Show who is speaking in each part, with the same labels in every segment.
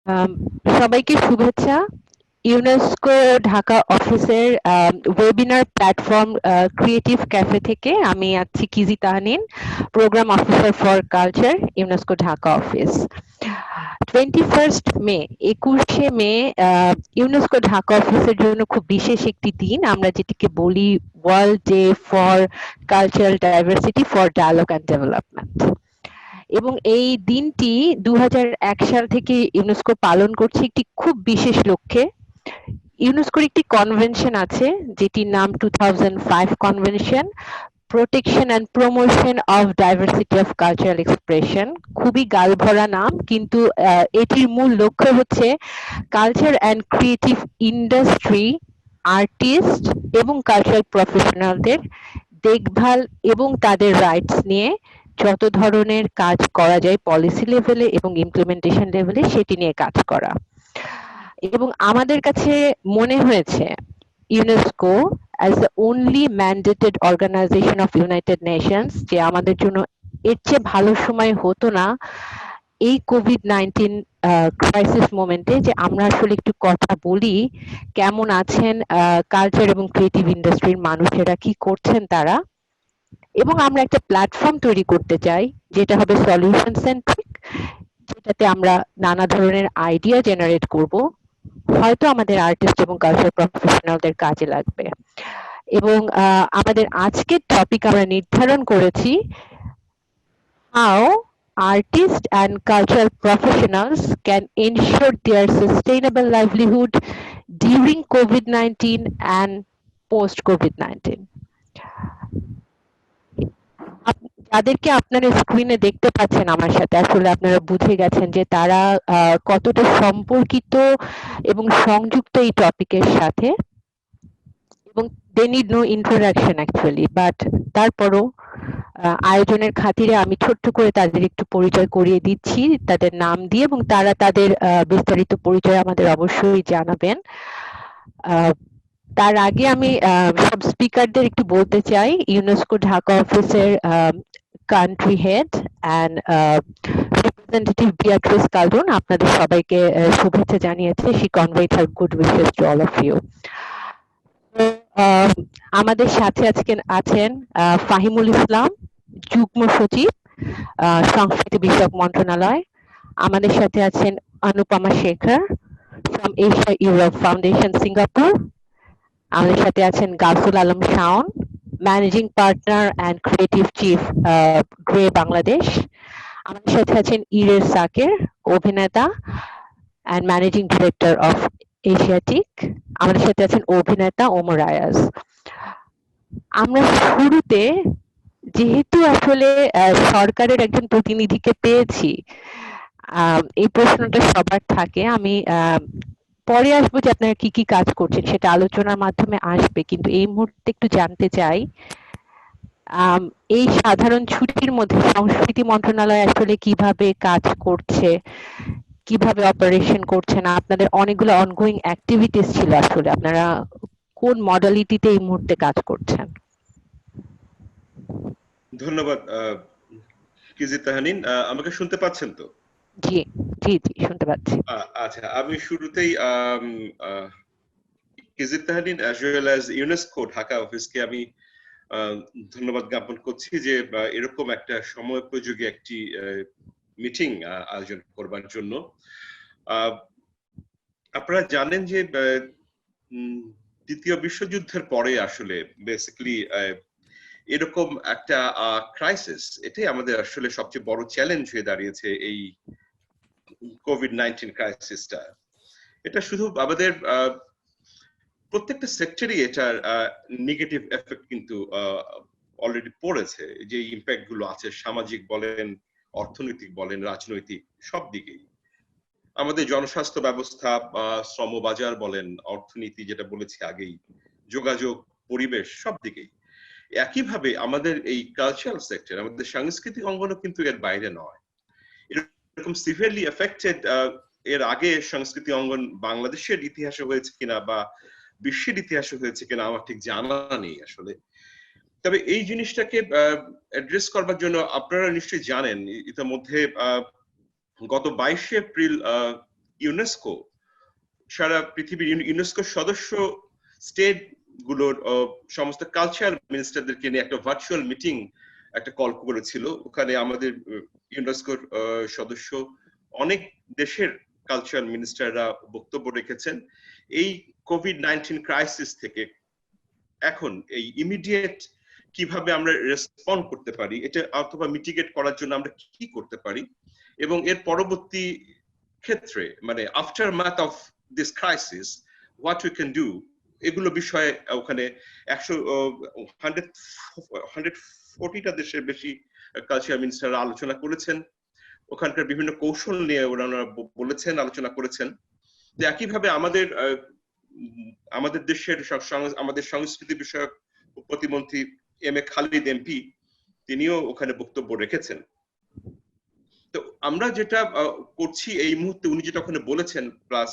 Speaker 1: আম, সবাইকে শুভেচ্ছা। ইউনেস্কো ঢাকা অফিসের ওয়েবিনার প্ল্যাটফর্ম ক্রিয়েটিভ ক্যাফে থেকে আমি আছি Kiji Tahnin, program officer for culture, UNESCO Dhaka office. 21 May, 21শে মে ইউনেস্কো ঢাকা অফিসের জন্য খুব বিশেষ একটি দিন, আমরা যেটিকে বলি world day for cultural diversity for dialogue and development. এবং এই দিনটি 2001 সাল থেকে ইউনেস্কো পালন করছে একটি খুব বিশেষ লক্ষ্যে। ইউনেস্কোর একটি কনভেনশন আছে যেটির নাম 2005 convention, protection and promotion of diversity of cultural expression. খুবই গালভরা নাম, কিন্তু এটির মূল লক্ষ্য হচ্ছে culture and creative industry, artist এবং কালচারাল প্রফেশনালদের দেখভাল এবং তাদের রাইটস নিয়ে যত ধরনের কাজ করা যায় পলিসি লেভেলে এবং ইমপ্লিমেন্টেশন লেভেলে সেটি নিয়ে কাজ করা। এবং আমাদের কাছে মনে হয়েছে UNESCO as the only mandated organization of United Nations যে আমাদের জন্য এর চেয়ে ভালো সময় হতো না এই কোভিড-19 ক্রাইসিস মোমেন্টে যে আমরা আসলে একটু কথা বলি কেমন আছেন কালচার এবং ক্রিয়েটিভ ইন্ডাস্ট্রির মানুষেরা, কি করছেন তারা, এবং আমরা একটা প্ল্যাটফর্ম তৈরি করতে চাই যেটা হবে সলিউশন সেন্ট্রিক, যেটাতে আমরা নানা ধরনের আইডিয়া জেনারেট করব, হয়তো আমাদের আর্টিস্ট এবং কালচার প্রফেশনালদের কাজে লাগবে। এবং আমাদের আজকের টপিক আমরা নির্ধারণ করেছি how artists and cultural professionals can ensure their sustainable livelihood during COVID-19 and post COVID-19. যাদেরকে আপনারা স্ক্রিনে দেখতে পাচ্ছেন আমার সাথে, আসলে আপনারা বুঝে গেছেন যে তারা কতটা সম্পর্কিত এবং সংযুক্ত এই টপিকের সাথে, এবং they need no introduction actually, but তারপরও আয়োজনের খাতিরে আমি ছোট্ট করে তাদের একটু পরিচয় করিয়ে দিচ্ছি তাদের নাম দিয়ে, এবং তারা তাদের বিস্তারিত পরিচয় আমাদের অবশ্যই জানাবেন। তার আগে আমি সব স্পিকারদের একটু বলতে চাই, ইউনেস্কো ঢাকা অফিসের country head and representative Beatrice Kaldun আপনাদের সবাইকে শুভেচ্ছা জানিয়েছে। She conveyed her good wishes to all of you. আমাদের সাথে আজকে আছেন ফাহিমুল ইসলাম, যুগ্ম সচিব, সংস্কৃতি বিষয়ক মন্ত্রণালয়। আমাদের সাথে আছেন Anupama Shekhar from Asia Europe foundation Singapore. আমাদের সাথে আছেন Gaful Alam Shaon, managing partner and creative chief, Grey Bangladesh. আমাদের সাথে আছেন ইরের সাকের, অভিনেতা and managing director of Asiatic. আমাদের সাথে আছেন অভিনেতা ওমর আয়াজ। আমরা শুরুতে যেহেতু আসলে সরকারের একজন প্রতিনিধিকে পেয়েছি, এই প্রশ্নটা সবার থাকে। আমি পরে আসবো যে আপনারা কি কি কাজ করছেন, সেটা আলোচনার মাধ্যমে আসবে, কিন্তু এই মুহূর্তে একটু জানতে চাই এই সাধারণ ছুটির মধ্যে সংস্কৃতি মন্ত্রণালয় আসলে কিভাবে কাজ করছে, কিভাবে অপারেশন করছেন। আপনাদের অনেকগুলো অনগোয়িং অ্যাক্টিভিটিস ছিল, আসলে আপনারা কোন মডালিটিতে এই মুহূর্তে কাজ করছেন?
Speaker 2: ধন্যবাদ কিজি তাহনিন, আমাকে শুনতে পাচ্ছেন তো?
Speaker 1: জি জি জি, শুনতে পাচ্ছি।
Speaker 2: আচ্ছা, আমি শুরুতেই Kiji Tahnin as well as UNESCO Dhaka অফিসকে আমি ধন্যবাদ জ্ঞাপন করছি যে এরকম একটা সময়োপযোগী একটি মিটিং আয়োজন করবার জন্য। আপনারা জানেন যে দ্বিতীয় বিশ্বযুদ্ধের পরে আসলে বেসিক্যালি এরকম একটা ক্রাইসিস, এটাই আমাদের আসলে সবচেয়ে বড় চ্যালেঞ্জ হয়ে দাঁড়িয়েছে এই কোভিড-19 ক্রাইসিসটা। এটা শুধু আমাদের প্রত্যেকটা সেক্টরই এটার নেগেটিভ এফেক্ট কিন্তু অলরেডি পড়েছে। যে ইম্প্যাক্ট গুলো আছে, সামাজিক বলেন, অর্থনৈতিক বলেন, রাজনৈতিক, সব দিকেই। আমাদের জনস্বাস্থ্য ব্যবস্থা, শ্রম বাজার বলেন, অর্থনীতি যেটা বলেছি আগেই, যোগাযোগ, পরিবেশ, সব দিকেই। একইভাবে আমাদের এই কালচারাল সেক্টর, আমাদের সাংস্কৃতিক অঙ্গনও কিন্তু এর বাইরে নয়। এরকম সিভিয়ারলি এফেক্টেড এর আগে সংস্কৃতি অঙ্গন বাংলাদেশের ইতিহাসে হয়েছে কিনা বা বিশ্বের ইতিহাসে হয়েছে কিনা আমার ঠিক জানা নেই আসলে। তবে এই জিনিসটাকে অ্যাড্রেস করবার জন্য আপনারা নিশ্চয়ই জানেন ইতিমধ্যে গত 22শে এপ্রিল ইউনেস্কো সারা পৃথিবীর ইউনেস্কো সদস্য স্টেট গুলোর সমস্ত কালচারাল মিনিস্টারদেরকে নিয়ে একটা ভার্চুয়াল মিটিং একটা কল করেছিল। ওখানে আমাদের ইউনেস্কোর সদস্য অনেক দেশের কালচারাল মিনিস্টাররা বক্তব্য রেখেছেন। এই কোভিড-19 ক্রাইসিস থেকে এখন এই ইমিডিয়েট কিভাবে আমরা রেসপন্ড করতে পারি, এটা অথবা মিটিগেট করার জন্য আমরা কি করতে পারি, এবং এর পরবর্তী ক্ষেত্রে মানে after math of this crisis what we can do, এগুলো বিষয়ে ওখানে 140টা দেশের বেশি কালচারাল মিনিস্টাররা আলোচনা করেছেন। ওখানকার বিভিন্ন কৌশল নিয়ে ওনারা বলেছেন, আলোচনা করেছেন। যে একইভাবে আমাদের দেশের আমাদের সংস্কৃতি বিষয়ক প্রতিমন্ত্রী এম এ খালিদ এমপি, তিনিও ওখানে বক্তব্য রেখেছেন। তো আমরা যেটা করছি এই মুহূর্তে, উনি যেটা ওখানে বলেছেন, প্লাস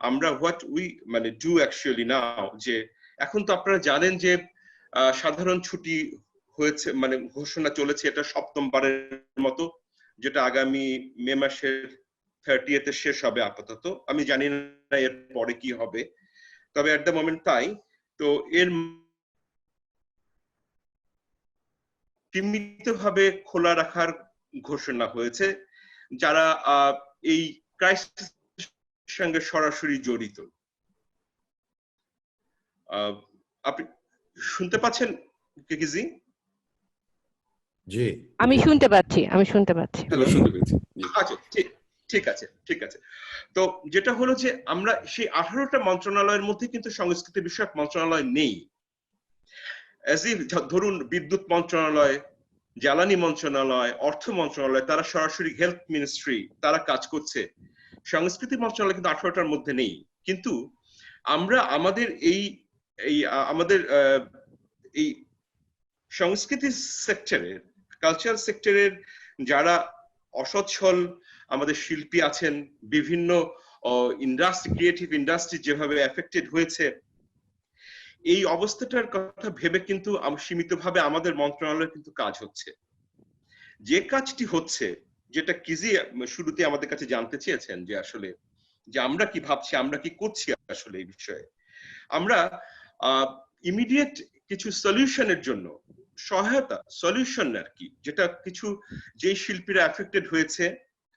Speaker 2: আমরা হোয়াট উই মানে ডু অ্যাকচুয়ালি নাও, যে এখন তো আপনারা জানেন যে সাধারণ ছুটি হয়েছে, মানে ঘোষণা চলেছে, এটা 7ম বারের মতো, যেটা আগামী মে মাসের 30th শেষ হবে আপাতত। আমি জানি না এর পরে কি হবে, তবে এট দ্য মোমেন্ট তাই। তো এর সীমিতভাবে খোলা রাখার ঘোষণা হয়েছে যারা এই ক্রাইসিস সঙ্গে সরাসরি জড়িত। আপনি শুনতে পাচ্ছেন কেকিজি?
Speaker 3: জি,
Speaker 1: আমি শুনতে পাচ্ছি।
Speaker 2: আচ্ছা, ঠিক আছে। তো যেটা হলো যে আমরা সেই 18টা মন্ত্রণালয়ের মধ্যে কিন্তু সংস্কৃতি বিষয়ক মন্ত্রণালয় নেই। ধরুন বিদ্যুৎ মন্ত্রণালয়, জ্বালানি মন্ত্রণালয়, অর্থ মন্ত্রণালয়, তারা সরাসরি হেলথ মিনিস্ট্রি, তারা কাজ করছে। সংস্কৃতি মন্ত্রণালয় কিন্তু 18টার মধ্যে নেই। কিন্তু আমরা আমাদের আমাদের এই সংস্কৃতি সেক্টরের, কালচারাল সেক্টরের যারা অসচ্ছল আমাদের শিল্পী আছেন, বিভিন্ন ইন্ডাস্ট্রি, ক্রিয়েটিভ ইন্ডাস্ট্রি যেভাবে এফেক্টেড হয়েছে, এই অবস্থাটার কথা ভেবে কিন্তু সীমিতভাবে আমাদের মন্ত্রণালয়ে কিন্তু কাজ হচ্ছে। যে কাজটি হচ্ছে, যেটা কিজি শুরুতে আমাদের কাছে জানতে চেয়েছেন, যে আসলে যে আমরা কি ভাবছি, আমরা কি করছি আসলে এই বিষয়ে, আমরা ইমিডিয়েট কিছু সলিউশনের জন্য সহায়তা, সলিউশন আর কি, যেটা কিছু যে শিল্পীরা এফেক্টেড হয়েছে,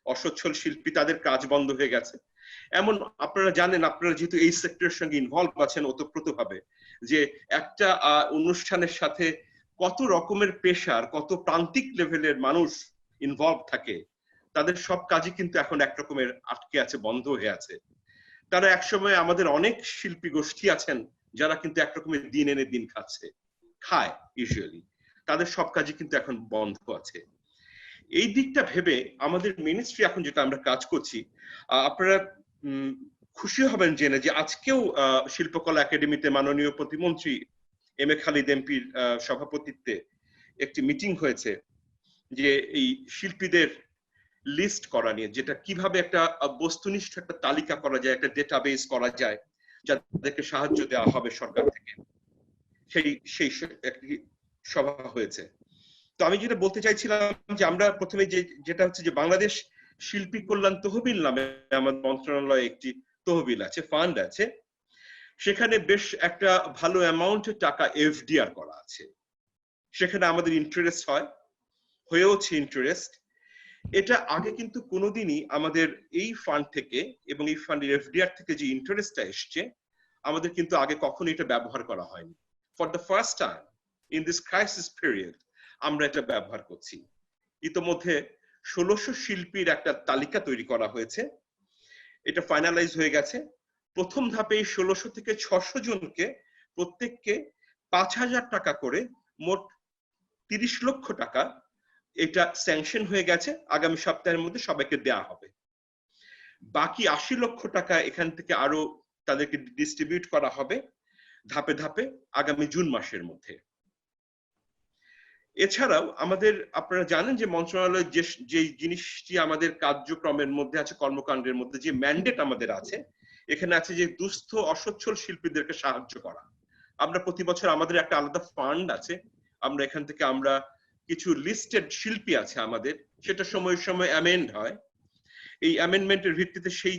Speaker 2: অসচ্ছল শিল্পী, তাদের কাজ বন্ধ হয়ে গেছে, এমন আপনারা জানেন, আপনারা যেহেতু এই সেক্টরের সঙ্গে ইনভলভ আছেন ওতপ্রোতভাবে, যে একটা অনুষ্ঠানের সাথে কত রকমের পেশার, কত প্রান্তিক লেভেলের মানুষ ইনভলভ থাকে, তাদের সব কাজই কিন্তু এখন একরকমের আটকে আছে, বন্ধ হয়ে আছে। তারা একসময়, আমাদের অনেক শিল্পী গোষ্ঠী আছেন যারা কিন্তু একরকমের দিন এনে দিন খায় ইউজুয়ালি, তাদের সব কাজই কিন্তু এখন বন্ধ আছে। এই দিকটা ভেবে আমাদের মিনিস্ট্রি এখন যেটা আমরা কাজ করছি, আপনারা খুশি হবেন জেনে যে আজকেও শিল্পকলা একাডেমিতে মাননীয় প্রতিমন্ত্রী এম এ খালিদ এমপির সভাপতিত্বে একটি মিটিং হয়েছে, যে এই শিল্পীদের লিস্ট করা নিয়ে, যেটা কিভাবে একটা বস্তুনিষ্ঠ একটা তালিকা করা যায়, একটা ডেটাবেস করা যায়, যাদেরকে সাহায্য দেওয়া হবে সরকার থেকে, সেই একটি সভা হয়েছে। তো আমি যেটা বলতে চাইছিলাম, যে আমরা প্রথমে যেটা হচ্ছে যে বাংলাদেশ শিল্পী কল্যাণ তহবিল নামে আমাদের মন্ত্রণালয়ে একটি তহবিল আছে, ফান্ড আছে, সেখানে বেশ একটা ভালো অ্যামাউন্টের টাকা এফডিআর করা আছে। সেখানে আমাদের ইন্টারেস্ট হয়েওছে ইন্টারেস্ট। এটা আগে কিন্তু কোনোদিনই আমাদের এই ফান্ড থেকে এবং এই ফান্ডের এফডিআর থেকে যে ইন্টারেস্টটা এসছে, আমাদের কিন্তু আগে কখনো এটা ব্যবহার করা হয়নি। For the first time in this crisis period আমরা এটা ব্যবহার করছি। ইতোমধ্যে 1600 শিল্পীর একটা তালিকা তৈরি করা হয়েছে, এটা ফাইনালাইজ হয়ে গেছে। প্রথম ধাপে 1600 থেকে 600 জনকে প্রত্যেককে 5000 টাকা করে, মোট 30 লক্ষ টাকা, এটা স্যাংশন হয়ে গেছে। আগামী সপ্তাহের মধ্যে সবাইকে দেয়া হবে। বাকি 80 লক্ষ টাকা এখান থেকে আরো তাদেরকে ডিস্ট্রিবিউট করা হবে ধাপে ধাপে আগামী জুন মাসের মধ্যে। এছাড়াও আমাদের, আপনারা জানেন যে মন্ত্রণালয় যে জিনিসটি আমাদের কার্যক্রমের মধ্যে আছে, কর্মকাণ্ডের মধ্যে যে ম্যান্ডেট আমাদের আছে, এখানে আছে যে দুস্থ অসচ্ছল শিল্পীদেরকে সাহায্য করা। আমরা প্রতি বছর আমাদের একটা আলাদা ফান্ড আছে, আমরা এখান থেকে আমরা কিছু লিস্টেড শিল্পী আছে আমাদের, সেটা সময়ে সময়ে অ্যামেন্ড হয়। এই অ্যামেন্ডমেন্টের ভিত্তিতে সেই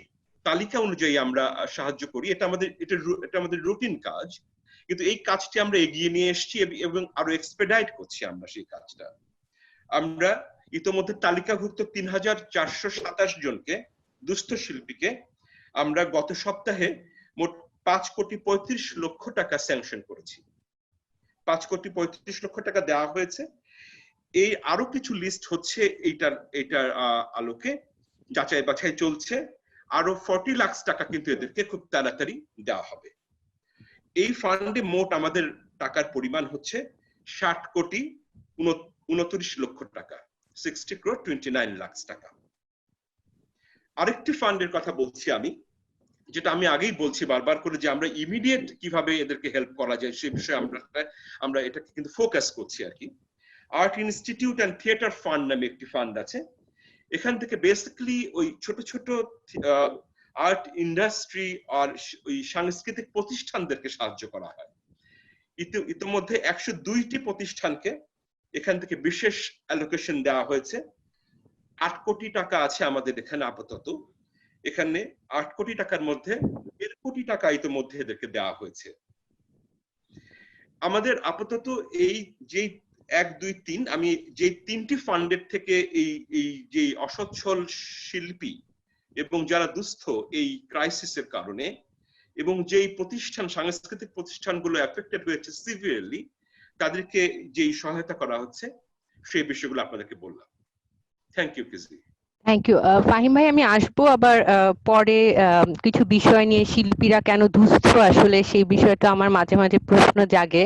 Speaker 2: তালিকা অনুযায়ী আমরা সাহায্য করি, এটা আমাদের রুটিন কাজ, কিন্তু এই কাজটি আমরা এগিয়ে নিয়ে এসেছি এবং আরো এক্সপেডাইট করছি আমরা সেই কাজটা। আমরা ইতোমধ্যে তালিকাভুক্ত ৩,৪২৭ জনকে, দুস্থ শিল্পীকে আমরা গত সপ্তাহে মোট ৫,৩৫,০০,০০০ টাকা স্যাংশন করেছি। ৫,৩৫,০০,০০০ টাকা দেওয়া হয়েছে। এই আরো কিছু লিস্ট হচ্ছে এইটার আলোকে যাচাই বাছাই চলছে। আরো 40 লাখ টাকা কিন্তু এদেরকে খুব তাড়াতাড়ি দেওয়া হবে। এই ফান্ডে মোট আমাদের টাকার পরিমাণ হচ্ছে ৬০,২৯,০০,০০০ টাকা, 60,29 লাখ টাকা। আরেকটি ফান্ডের কথা বলছি আমি, যেটা আমি আগেই বলছি বারবার করে, যে আমরা ইমিডিয়েট কিভাবে এদেরকে হেল্প করা যায় সে বিষয়ে আমরা এটাকে কিন্তু ফোকাস করছি আর কি। Art institute and theatre fund নামে একটি ফান্ড আছে। এখান থেকে বেসিক্যালি ওই ছোট ছোট আর্ট ইন্ডাস্ট্রি আর ওই সাংস্কৃতিক প্রতিষ্ঠানদেরকে সাহায্য করা হয়। ইতিমধ্যে ১০২টি প্রতিষ্ঠানকে এখান থেকে বিশেষ অ্যালোকেশন দেওয়া হয়েছে। ৮ কোটি টাকা আছে আমাদের এখানে আপাতত। এখানে ৮ কোটি টাকার মধ্যে ১.৫ কোটি টাকা ইতিমধ্যে এদেরকে দেওয়া হয়েছে। আমাদের আপাতত এই যে ১, ২, ৩, আমি যে ৩টি ফান্ডের থেকে এই যে অসচ্ছল শিল্পী এবং যারা দুস্থ এই ক্রাইসিসের কারণে, এবং যেই সাংস্কৃতিক প্রতিষ্ঠানগুলো এফেক্টেড হয়েছে সিভিয়ারলি, তাদেরকে যেই সহায়তা করা হচ্ছে সেই বিষয়গুলো আপনাদেরকে বললাম। থ্যাংক ইউ কিজি।
Speaker 1: থ্যাংক ইউ ফাহিম ভাই। আমি আসবো আবার পরে কিছু বিষয় নিয়ে, শিল্পীরা কেন দুস্থ আসলে সেই বিষয়টা আমার মাঝে মাঝে প্রশ্ন জাগে।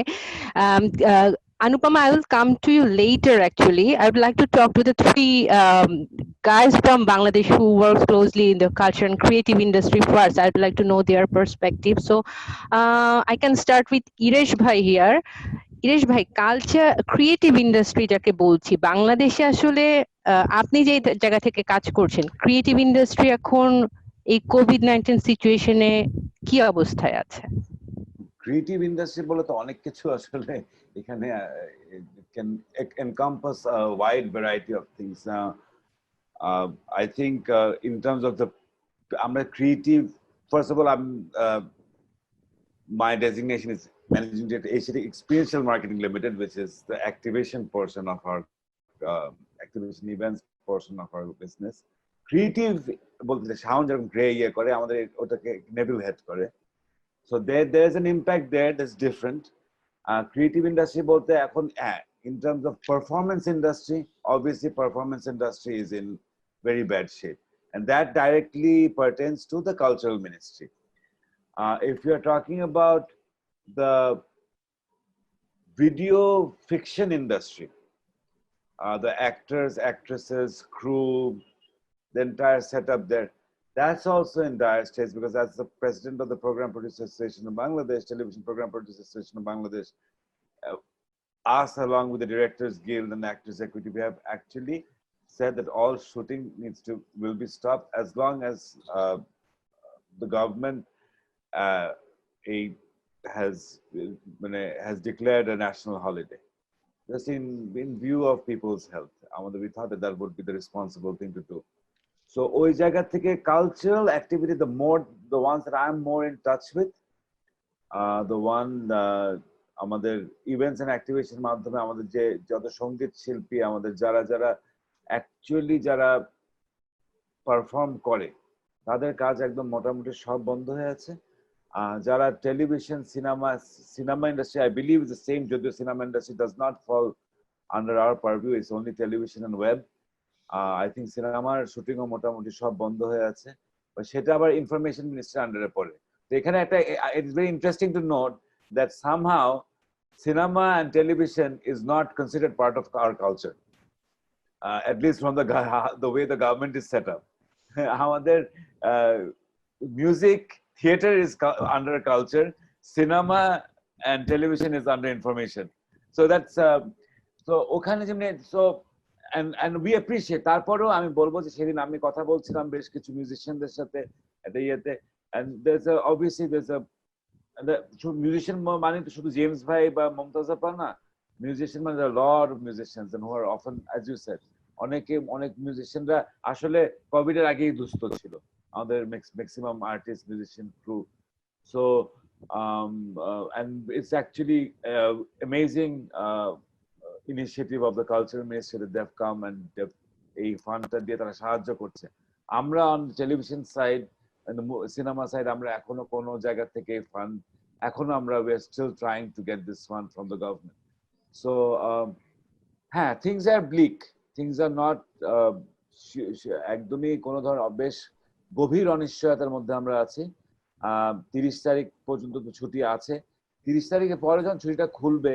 Speaker 1: Anupama, I will come to you later actually. I would like to talk to the three guys from Bangladesh who work closely in the culture and creative industry first. I would like to know their perspective. So I can start with Iresh Bhai here. Iresh ভাই, culture creative industry যাকে বলছি বাংলাদেশে, আসলে আপনি যে জায়গা থেকে কাজ করছেন, ক্রিয়েটিভ ইন্ডাস্ট্রি এখন এই কোভিড-19 সিচুয়েশনে কি অবস্থায় আছে?
Speaker 3: ক্রিয়েটিভ ইন্ডাস্ট্রি বলে তো অনেক কিছু আসলে এখানে it can encompass a wide variety of things. I think in terms of I'm a creative, first of all, my designation is Managing Director Asiatic Experiential Marketing Limited, which is the activation portion of our activation events portion of our business. Creative বলতে sound যেরকম grey করে, আমাদের ওটাকে Neville head করে। So there's an impact there that's different. Creative industry bolte ekhon in terms of performance industry, obviously performance industry is in very bad shape, and that directly pertains to the cultural ministry. If you're talking about the video fiction industry, the actors, actresses, crew, the entire setup there, that's also in dire straits, because that's the president of the Program Producers Association of Bangladesh, Television Program Producers Association of Bangladesh. Us, along with the Directors Guild and Actors Equity, we have actually said that all shooting will be stopped as long as the government has declared a national holiday, just in view of people's health. We thought that would be the responsible thing to do. So ওই জায়গা থেকে cultural activity, the ones that I'm more in touch with, আমাদের events and activation মাধ্যমে আমাদের যে যত সঙ্গীত শিল্পী, আমাদের যারা actually যারা পারফর্ম করে, তাদের কাজ একদম মোটামুটি সব বন্ধ হয়ে আছে। যারা television, cinema industry, I believe is the same, যদিও cinema industry does not fall under our purview, it's only television and web. I think সিনেমার শুটিংও মোটামুটি সব বন্ধ হয়ে আছে, সেটা আবার ইনফরমেশন মিনিস্ট্রি আন্ডারে পড়ে। তো এখানে একটা, it's very interesting to note that somehow cinema and television is not considered part of our culture, at least from the way the government is set up. আমাদের music, theater is under culture, cinema and television is under information. So that's so ওখানে যেমনি, so and we appreciate. তারপরেও আমি বলবো যে সেদিন আমি কথা বলছিলাম বেশ কিছু মিউজিশিয়ানদের সাথে একটা ইয়েতে, and obviously there's a musician মানে তো শুধু জেমস ভাই বা মমতাজ আপা না, মিউজিশিয়ান মানে a lot of musicians and who are often, as you said, অনেক মিউজিশিয়ানরা আসলে কোভিড এর আগেই দুস্থ ছিল। আমাদের maximum artist, musician crew. So and it's actually amazing initiative of the cultural ministry that they've come and এই ফান্ডটা দিয়ে তারা সাহায্য করছে। আমরা on television side and the cinema side আমরা এখনো কোনো জায়গা থেকে ফান্ড এখনো আমরা we are still trying to get this fund from the government. So হ্যাঁ, things are bleak, things are not একদমই কোনো ধরনের বেশ গভীর অনিশ্চয়তার মধ্যে আমরা আছি। 30 তারিখ পর্যন্ত তো ছুটি আছে। 30 তারিখের পরে যখন ছুটিটা খুলবে,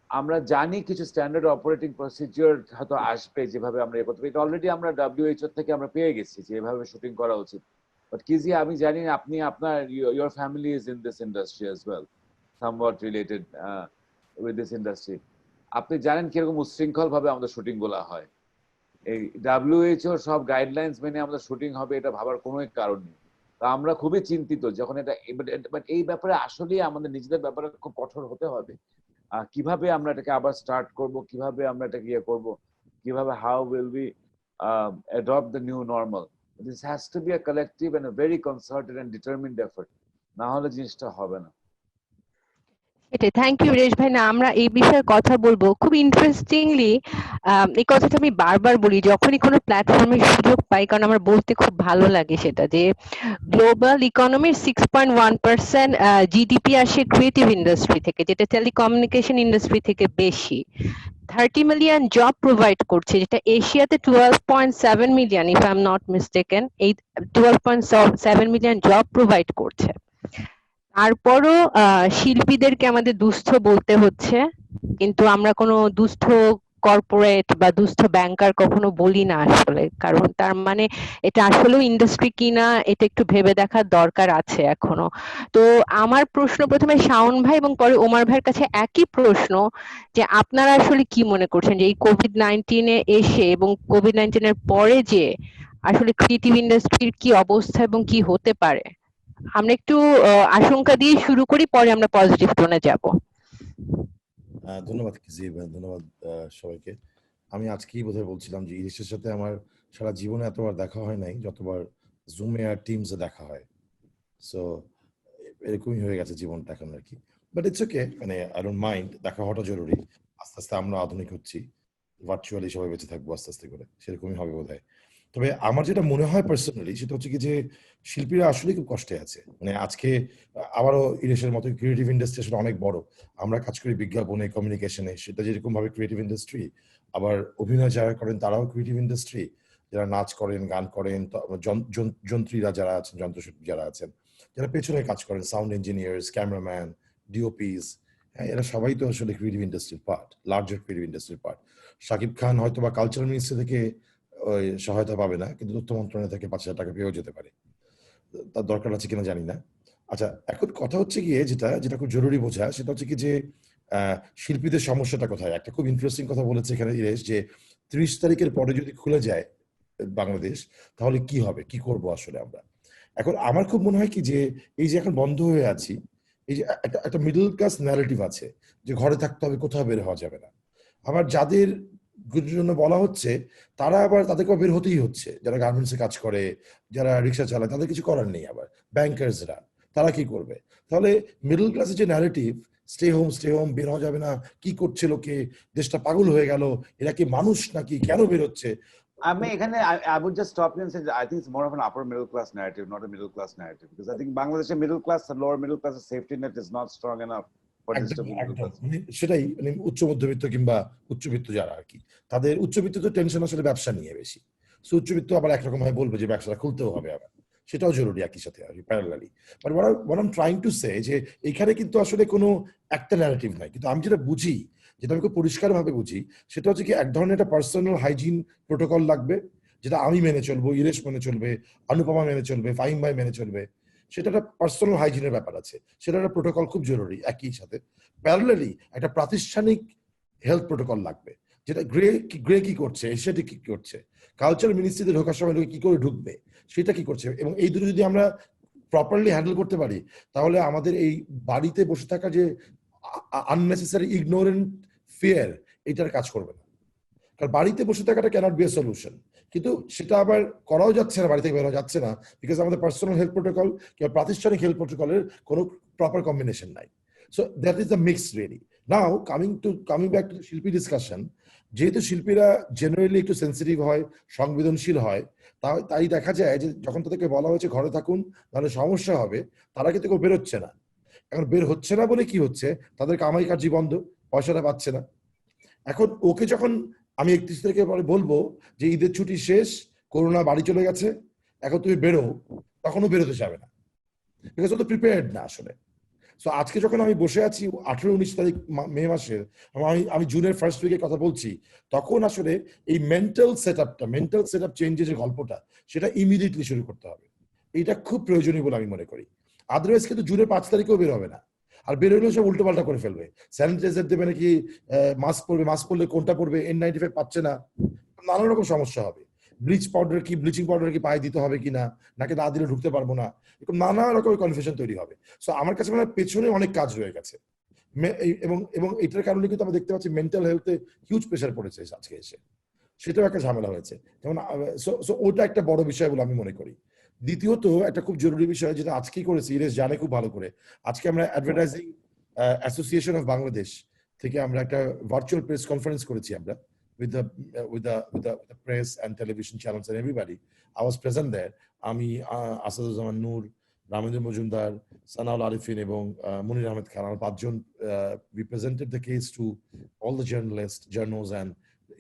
Speaker 3: আমরা জানি কিছু স্ট্যান্ডার্ড অপারেটিং প্রসিডিওর হয়তো আসবে, যেভাবে আমরা করতে পারি। অলরেডি আমরা WHO থেকে আমরা পেয়ে গেছি যে এভাবে শুটিং করা উচিত। বাট কিজি, আমি জানি আপনি আপনার your family is in this industry as well, somewhat related with this industry. আপনি জানেন কিরকম উচ্ছৃঙ্খল ভাবে আমাদের শুটিং গুলা হয়। এই WHO সব গাইডলাইন্স মেনে আমাদের শুটিং হবে, এটা ভাবার কোনো কারণ নেই। তো আমরা খুবই চিন্তিত যখন এটা, বাট এই ব্যাপারে আসলে আমাদের নিজেদের ব্যাপারে খুব কঠোর হতে হবে। কিভাবে আমরা এটাকে আবার স্টার্ট করব, কিভাবে আমরা এটাকে ইয়ে করব, কিভাবে how will we adopt the new normal. This has to be a collective and a very concerted and determined effort. না হলে জিনিসটা হবে না।
Speaker 1: এটাই, থ্যাংক ইউ রেশ ভাই। না, আমরা এই বিষয়ে কথা বলবো খুব ইন্টারেস্টিংলি। এই কথাটা আমি বারবার বলি যখনই কোনো প্ল্যাটফর্মের সুযোগ পাই, কারণ আমার বলতে খুব ভালো লাগে সেটা, যে গ্লোবাল ইকোনমির 6.1% জিডিপি আসে ক্রিয়েটিভ ইন্ডাস্ট্রি থেকে, যেটা টেলিকমিউনিকেশন ইন্ডাস্ট্রি থেকে বেশি। 30 মিলিয়ন জব প্রোভাইড করছে, যেটা এশিয়াতে 12.7 million, if I am not mistaken. এই 12.7 মিলিয়ন জব প্রোভাইড করছে। তারপরও শিল্পীদেরকে আমাদের দুস্থ বলতে হচ্ছে, কিন্তু আমরা কোনো দুস্থ কর্পোরেট বা দুস্থ ব্যাংকার কখনো বলি না আসলে। কারণ তার মানে এটা আসলেও ইন্ডাস্ট্রি কিনা, এটা একটু ভেবে দেখার দরকার আছে এখনো। তো আমার প্রশ্ন প্রথমে শাওন ভাই এবং পরে ওমর ভাইয়ের কাছে একই প্রশ্ন, যে আপনারা আসলে কি মনে করছেন যে এই COVID-19 এসে এবং COVID-19 এর পরে যে আসলে ক্রিয়েটিভ ইন্ডাস্ট্রির কি অবস্থা এবং কি হতে পারে? আমরা একটু আশঙ্কা দিয়ে শুরু করি, পরে আমরা পজিটিভ টোনে যাব।
Speaker 4: ধন্যবাদ কিজি, ধন্যবাদ সবাইকে। আমি আজকেই বোধহয় বলছিলাম যে ইরিশের সাথে আমার সারা জীবনে এতবার দেখা হয় নাই যতবার জুমে আর টিমসে দেখা হয়। সো এরকমই হয়ে গেছে জীবনটা এখন আর কি। বাট ইটস ওকে, মানে আই ডোন্ট মাইন্ড, দেখা হওয়াটা জরুরি। আস্তে আস্তে আমরা আধুনিক হচ্ছি, ভার্চুয়ালি সবাই বেঁচে থাকবো আস্তে আস্তে করে, সেরকমই হবে বোধহয়। তবে আমার যেটা মনে হয় পার্সোনালি, সেটা হচ্ছে কি যে শিল্পীরা আসলে খুব কষ্টে আছে। মানে আজকে আবারও ইরেশের মতো ক্রিয়েটিভ ইন্ডাস্ট্রি আসলে অনেক বড়। আমরা কাজ করি বিজ্ঞাপনে, কমিউনিকেশনে, সেটা যেরকম ভাবে ক্রিয়েটিভ ইন্ডাস্ট্রি। আবার অভিনয় যারা করেন তারাও ক্রিয়েটিভ ইন্ডাস্ট্রি, যারা নাচ করেন, গান করেন, যন্ত্রীরা যারা আছেন, যন্ত্রশিল্পী যারা আছেন, যারা পেছনে কাজ করেন, সাউন্ড ইঞ্জিনিয়ার্স, ক্যামেরাম্যান, ডিওপিস, হ্যাঁ, এরা সবাই তো আসলে ক্রিয়েটিভ ইন্ডাস্ট্রির পার্ট, লার্জার ক্রিয়েটিভ ইন্ডাস্ট্রির পার্ট। শাকিব খান হয়তো বা কালচারাল মিনিস্ট্রি থেকে ওই সহায়তা পাবে না, কিন্তু তথ্য মন্ত্রণালয় থেকে 5,000 টাকা পেয়েও যেতে পারে, তার দরকার আছে কিনা জানি না। আচ্ছা, এখন কথা হচ্ছে গিয়ে যেটা খুব জরুরি বোঝা, সেটা হচ্ছে কি যে শিল্পীদের সমস্যাটা কোথায়। একটা খুব ইন্টারেস্টিং কথা বলেছে এখানে ইরেশ, যে 30 তারিখের পরে যদি খুলে যায় বাংলাদেশ, তাহলে কি হবে, কি করব আসলে আমরা। এখন আমার খুব মনে হয় কি যে এই যে এখন বন্ধ হয়ে আছি, এই যে একটা মিডল ক্লাস ন্যারেটিভ আছে যে ঘরে থাকতে হবে, কোথাও বের হওয়া যাবে না। আবার যাদের জন্য বলা হচ্ছে তারা আবার তাদেরকে বের হতেই হচ্ছে, যারা গার্মেন্টসে কাজ করে, যারা রিক্সা চালায়, তাদের কিছু করার নেই। আবার ব্যাংকার্সরা, তারা কি করবে? তাহলে মিডল ক্লাসের যে ন্যারেটিভ, স্টে হোম, বের হওয়া যাবে না, কি করছে লোকে, দেশটা পাগল হয়ে গেল, এরা কি মানুষ নাকি, কেন বের হচ্ছে?
Speaker 3: আমি এখানে I would just stop you and say that I think it's more of an upper middle class narrative, not a middle class narrative, because I think Bangladesh's middle class and lower middle class safety net is not strong enough for this to be middle class.
Speaker 4: সেটাই, মানে উচ্চ মধ্যবিত্ত কিংবা উচ্চবিত্ত যারা আর কি, তাদের উচ্চবিত্ত তো টেনশন আসলে ব্যবসা নিয়ে বেশি। সো উচ্চবিত্ত আবার একরকম ভাবে বলবে যে ব্যবসাটা খুলতেও হবে, আবার সেটাও জরুরি একই সাথে আর কি, parallelly. But what I'm trying to say যে এখানে কিন্তু আসলে কোনো একটা ন্যারেটিভ নাই, কিন্তু আমি যেটা বুঝি, যেটা আমি খুব পরিষ্কার ভাবে বুঝি, সেটা হচ্ছে কি এক ধরনের একটা পার্সোনাল হাইজিন প্রোটোকল লাগবে, যেটা আমি মেনে চলবো, ইরেশ মেনে চলবে, অনুপমা মেনে চলবে, ফাহিম ভাই মেনে চলবে। সেটা একটা পার্সোনাল হাইজিনের ব্যাপার আছে, সেটা একটা প্রোটোকল খুব জরুরি। একই সাথে প্যারালালি একটা প্রাতিষ্ঠানিক হেলথ প্রোটোকল লাগবে, যেটা গ্রে কি করছে, এশিয়াটিক কি করছে, কালচার মিনিস্ট্রিতে ঢোকার সময় লোকে কি করে ঢুকবে, সেটা কি করছে। এবং এই দুটো যদি আমরা প্রপারলি হ্যান্ডেল করতে পারি, তাহলে আমাদের এই বাড়িতে বসে থাকা যে আননেসেসারি ইগনোরেন্ট ফিয়ার, এটার কাজ করবে না। কারণ বাড়িতে বসে থাকাটা ক্যানট বি এ সলিউশন, কিন্তু সেটা আবার করাও যাচ্ছে না, বাড়ি থেকে বেরোনো যাচ্ছে না, বিকজ আমাদের পার্সোনাল হেলথ প্রোটোকল কিংবা প্রাতিষ্ঠানিক হেলথ প্রোটোকলের কোনো প্রপার কম্বিনেশন নাই। So that is the mix really. Now coming back to শিল্পী ডিসকাশন, যেহেতু শিল্পীরা জেনারেলি একটু সেন্সিটিভ হয়, সংবেদনশীল হয়, তাই দেখা যায় যে যখন তাদেরকে বলা হয়েছে ঘরে থাকুন তাহলে সমস্যা হবে, তারা কিন্তু কেউ বেরোচ্ছে না। এখন বের হচ্ছে না বলে কি হচ্ছে, তাদের কামাই কার্যি বন্ধ, পয়সাটা পাচ্ছে না। এখন ওকে যখন আমি 31 তারিখের পরে বলবো যে ঈদের ছুটি শেষ, করোনা বাড়ি চলে গেছে, এখন তুমি বেরো, তখনও বেরোতে যাবে না, বিকজ ও তো প্রিপেয়ার্ড না আসলে। সো আজকে যখন আমি বসে আছি 18-19 তারিখ মে মাসের, আমি জুনের ফার্স্ট উইকের কথা বলছি, তখন আসলে এই মেন্টাল সেট আপ চেঞ্জের যে গল্পটা, সেটা ইমিডিয়েটলি শুরু করতে হবে। এটা খুব প্রয়োজনীয় বলে আমি মনে করি। আদারওয়াইজ কিন্তু জুনের 5 তারিখেও বের হবে না, আর বের হলেও সব উল্টো পাল্টা করে ফেলবে। স্যানিটাইজার দেবে নাকি, মাস্ক পরলে কোনটা পরবে, N95 পাচ্ছে না, নানান রকম সমস্যা হবে। ব্লিচিং পাউডার কি পায়ে দিতে হবে কিনা, নাকি না দিলে ঢুকতে পারবো না, এরকম নানা রকমের কনফিউশন তৈরি হবে। সো আমার কাছে মনে হয় পেছনে অনেক কাজ রয়ে গেছে, এবং এটার কারণে কিন্তু আমরা দেখতে পাচ্ছি মেন্টাল হেলথে হিউজ প্রেশার পড়েছে আজকে এসে, সেটাও একটা ঝামেলা হয়েছে। যেমন ওটা একটা বড় বিষয় বলে আমি মনে করি। দ্বিতীয়ত একটা খুব জরুরি বিষয় যেটা আজকেই করেছি, ইরেশ জানে খুব ভালো করে, আজকে আমরা অ্যাডভার্টাইজিং অ্যাসোসিয়েশন অফ বাংলাদেশ থেকে আমরা একটা ভার্চুয়াল প্রেস কনফারেন্স করেছি আমরা, with the press and television channels and everybody. I was present there. আমি আসাদুজ্জামান নূর, রামেন্দ্র মজুমদার, সানাউল আরিফিন এবং মুনির আহমেদ খান, আমরা 5 জন we presented the case to all the journals and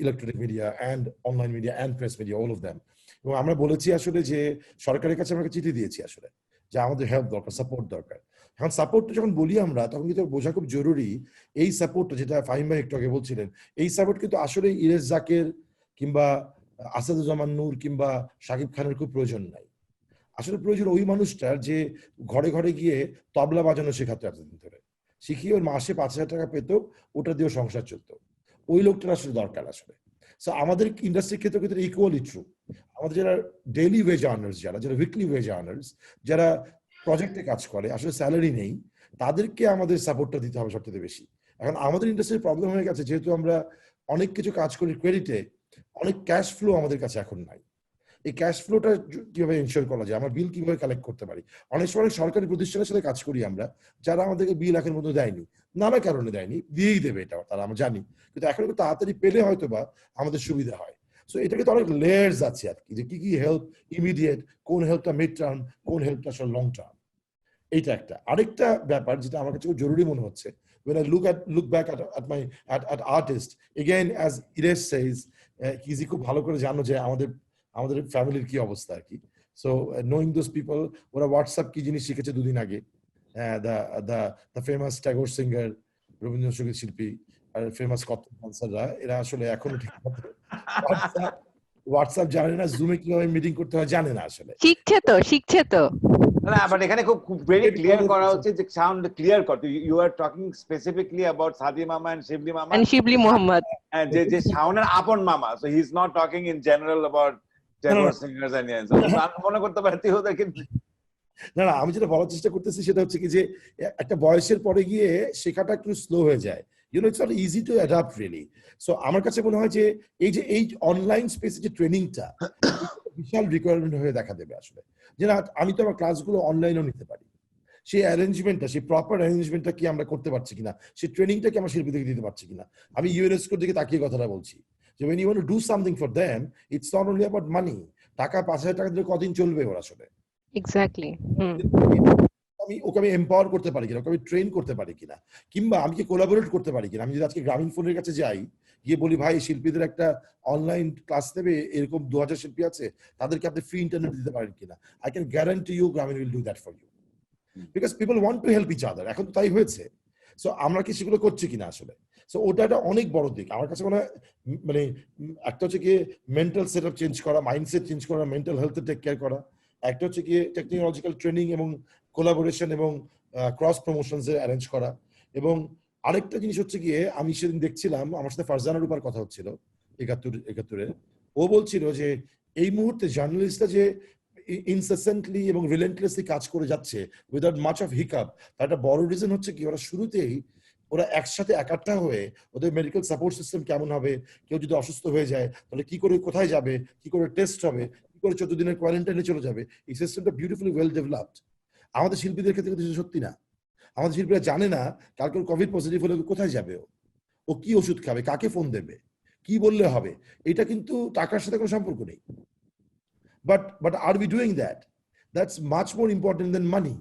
Speaker 4: electronic media and online media and press media, all of them. এবং আমরা বলেছি আসলে যে সরকারের কাছে আমরা চিঠি দিয়েছি আসলে যে আমাদের হেল্প দরকার, সাপোর্ট দরকার। এখন সাপোর্টটা যখন বলি আমরা, তখন কিন্তু বোঝা খুব জরুরি এই সাপোর্টটা, যেটা ফাহিম ভাই একটু আগে বলছিলেন, এই সাপোর্ট কিন্তু আসলে ইরেশ জাকের কিংবা আসাদুজ্জামান নূর কিংবা শাকিব খানের খুব প্রয়োজন নাই। আসলে প্রয়োজন ওই মানুষটার যে ঘরে ঘরে গিয়ে তবলা বাজানো শেখাতো এতদিন ধরে, শিখিয়ে ওর মাসে 5,000 টাকা পেত, ওটা দিয়েও সংসার চলতো, ওই লোকটার আসলে দরকার আসলে। সো আমাদের ইন্ডাস্ট্রির ক্ষেত্রে কিন্তু ইকুয়ালি ট্রু। আমাদের যারা ডেইলি ওয়েজ আর্নার্স, যারা উইকলি ওয়েজ আর্নার্স, যারা প্রজেক্টে কাজ করে, আসলে স্যালারি নেই, তাদেরকে আমাদের সাপোর্টটা দিতে হবে সবচেয়ে বেশি। এখন আমাদের ইন্ডাস্ট্রির প্রবলেম হয়ে গেছে, যেহেতু আমরা অনেক কিছু কাজ করি ক্রেডিটে, অনেক ক্যাশ ফ্লো আমাদের কাছে এখন নাই। এই ক্যাশ ফ্লোটা কিভাবে ইনশিওর করা যায়, আমরা বিল কিভাবে কালেক্ট করতে পারি। অনেক সময় সরকারি প্রতিষ্ঠানের সাথে কাজ করি আমরা, যারা আমাদেরকে বিল এখন মধ্যে দেয়নি, নানা কারণে দেয়নি, দিয়েই দেবে এটা তারা, আমরা জানি, কিন্তু এখন একটু তাড়াতাড়ি পেলে হয়তো বা আমাদের সুবিধা হয়। সো এটাকে তো অনেক লেয়ার্স আছে আর কি, যে কি কি হেল্প ইমিডিয়েট, কোন হেল্পটা মিড টার্ম, কোন হেল্পটা আসলে লং টার্ম। এইটা একটা। আরেকটা ব্যাপার যেটা আমার কাছে জরুরি মনে হচ্ছে, when I look back at artists again, as Iresh says, Keiji খুব ভালো করে জানো যে আমাদের ফ্যামিলির কি অবস্থা আর কি। সো knowing those people, ওরা হোয়াটসঅ্যাপ কি জিনিস শিখেছে 2 দিন আগে, the famous Tagore singer, Rabindrasangeet শিল্পী আর ফেমাস কত্থক ডান্সাররা, এরা আসলে এখনো ঠিক হোয়াটসঅ্যাপ জানে না, জুমে কিভাবে মিটিং করতে হয় জানে না আসলে।
Speaker 1: শিখছে তো
Speaker 3: না, বাট এখানে খুব ভেরি ক্লিয়ার করা হচ্ছে যে সাউন্ড ক্লিয়ার করতে, you are talking specifically about Sadi মামা এন্ড শিবলি মামা
Speaker 1: and Shibli Muhammad,
Speaker 3: যে শাওনের আপন মামা, so he is not talking in general about Tagore singers and ইয়ান্স। আমি মনে করতে পারতি ওদের কিন্তু
Speaker 4: না, আমি যেটা বলার চেষ্টা করতেছি সেটা হচ্ছে কি, যে একটা বয়সের পরে গিয়ে শেখাটা একটু স্লো হয়ে যায়, it's not easy to adapt really. So আমার কাছে মনে হয় যে এই অনলাইন স্পেসে যে ট্রেনিংটা বিশাল রিকোয়ারমেন্ট হয়ে দেখা দেবে আসলে, যে না আমি তো আমার ক্লাসগুলো অনলাইনেও নিতে পারি, সেই অ্যারেঞ্জমেন্টটা, সেই প্রপার অ্যারেঞ্জমেন্টটা কি আমরা করতে পারছি কিনা, সেই ট্রেনিংটা কি আমরা শিল্পীদেরকে দিতে পারছি কিনা। আমি ইউনেস্কোর দিকে তাকিয়ে কথাটা বলছি, যে when you want to do something for them, it's not only about money, টাকা 5,000 টাকা দিলে কদিন চলবে ওর আসলে।
Speaker 1: exactly.
Speaker 4: ওকে আমি এম্পাওয়ার করতে পারি কিনা, ওকে আমি ট্রেন করতে পারি কিনা, কিংবা আমি কি কোলাবোরেট করতে পারি কিনা। আমি যদি আজকে গ্রামীণ ফোনের কাছে যাই, গিয়ে বলি ভাই শিল্পীদের একটা অনলাইন ক্লাস নেবে, এরকম 2000 শিল্পী আছে, তাদেরকে আপনি ফ্রি ইন্টারনেট দিতে পারেন কিনা, I can guarantee you Grameen will do that for you, because people want to help each other. এখন তাই হয়েছে। সো আমরা কি সেগুলো করছি কিনা আসলে। সো ওটা একটা অনেক বড় দিক আমার কাছে মনে হয়। মানে একটা হচ্ছে কি মেন্টাল সেট আপ চেঞ্জ করা, মাইন্ডসেট চেঞ্জ করা, মেন্টাল হেলথ টেক কেয়ার করা। একটা হচ্ছে কি টেকনোলজিক্যাল ট্রেনিং এবং কোলাবোরেশন এবং ক্রস প্রমোশনস এর অ্যারেঞ্জ করা। এবং আরেকটা জিনিস হচ্ছে গিয়ে, আমি সেদিন দেখছিলাম, আমার সাথে ফারজানা রূপার কথা হচ্ছিল 71-এ, ও বলছিল যে এই মুহূর্তে জার্নালিস্টরা যে ইনসেসেন্টলি এবং রিলেন্টলেসলি কাজ করে যাচ্ছে উইদাউট মাচ অফ হিকআপ, তার একটা বড় রিজন হচ্ছে কি, ওরা শুরুতেই ওরা একসাথে একাট্টা হয়ে ওদের মেডিকেল সাপোর্ট সিস্টেম কেমন হবে, কেউ যদি অসুস্থ হয়ে যায় তাহলে কি করে কোথায় যাবে, কি করে টেস্ট হবে, কি করে 14 দিনের কোয়ারেন্টাইনে চলে যাবে, এই সিস্টেমটা বিউটিফুলি ওয়েল ডেভেলপড। আমাদের শিল্পীদের ক্ষেত্রে কিন্তু সেটা সত্যি না। আমাদের শিল্পীরা জানে না কালকে কোভিড পজিটিভ হলে কোথায় যাবে, ও কি ওষুধ খাবে, কাকে ফোন দেবে, কি বললে হবে। এটা কিন্তু টাকার সাথে কোনো সম্পর্ক নেই। But are we doing that? That's much more important than money.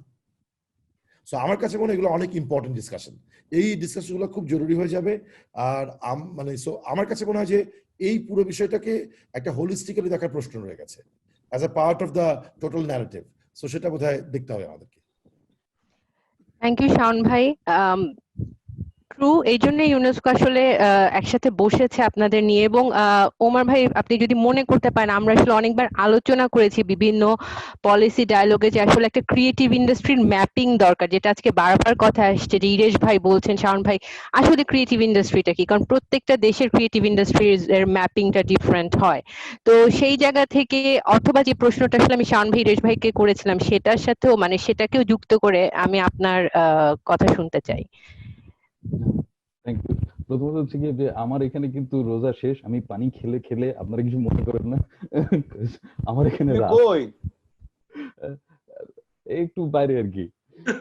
Speaker 4: So আমার কাছে মনে হয় এগুলো অনেক ইম্পর্টেন্ট ডিসকাশন। এই ডিসকাশনগুলো খুব জরুরি হয়ে যাবে। আর মানে সো আমার কাছে মনে হয় যে এই পুরো বিষয়টাকে একটা হোলিস্টিক্যালি দেখার প্রশ্ন রয়ে গেছে as a part of the total narrative. So সেটা বোধহয় দেখতে হবে আমাদেরকে।
Speaker 1: থ্যাংক ইউ শাওন ভাই। ট্রু, এই জন্য ইউনেস্কো আসলে একসাথে বসেছে আপনাদের নিয়ে। এবং ওমর ভাই, আপনি যদি মনে করতে পারেন, আমরা আসলে অনেকবার আলোচনা করেছি বিভিন্ন পলিসি ডায়ালগে যে আসলে একটা ক্রিয়েটিভ ইন্ডাস্ট্রির ম্যাপিং দরকার, যেটা আজকে বারবার কথা আসছে, যে ইরেশ ভাই বলছেন, শাওন ভাই, আসলে ক্রিয়েটিভ ইন্ডাস্ট্রিটা কি, কারণ প্রত্যেকটা দেশের ক্রিয়েটিভ ইন্ডাস্ট্রির এর ম্যাপিংটা ডিফারেন্ট হয়। তো সেই জায়গা থেকে, অথবা যে প্রশ্নটা আসলে আমি শাওন ভাই ইরেশ ভাইকে করেছিলাম, সেটার সাথেও মানে সেটাকেও যুক্ত করে আমি আপনার কথা শুনতে চাই।
Speaker 5: Thank you. প্রথমত হচ্ছে কি যে আমার এখানে কিন্তু রোজা শেষ, আমি পানি খেলে খেলে, আপনারা কিছু মনে করেন না, আমার এখানে রাত,
Speaker 3: কই
Speaker 5: একটু বাইরে আর কি।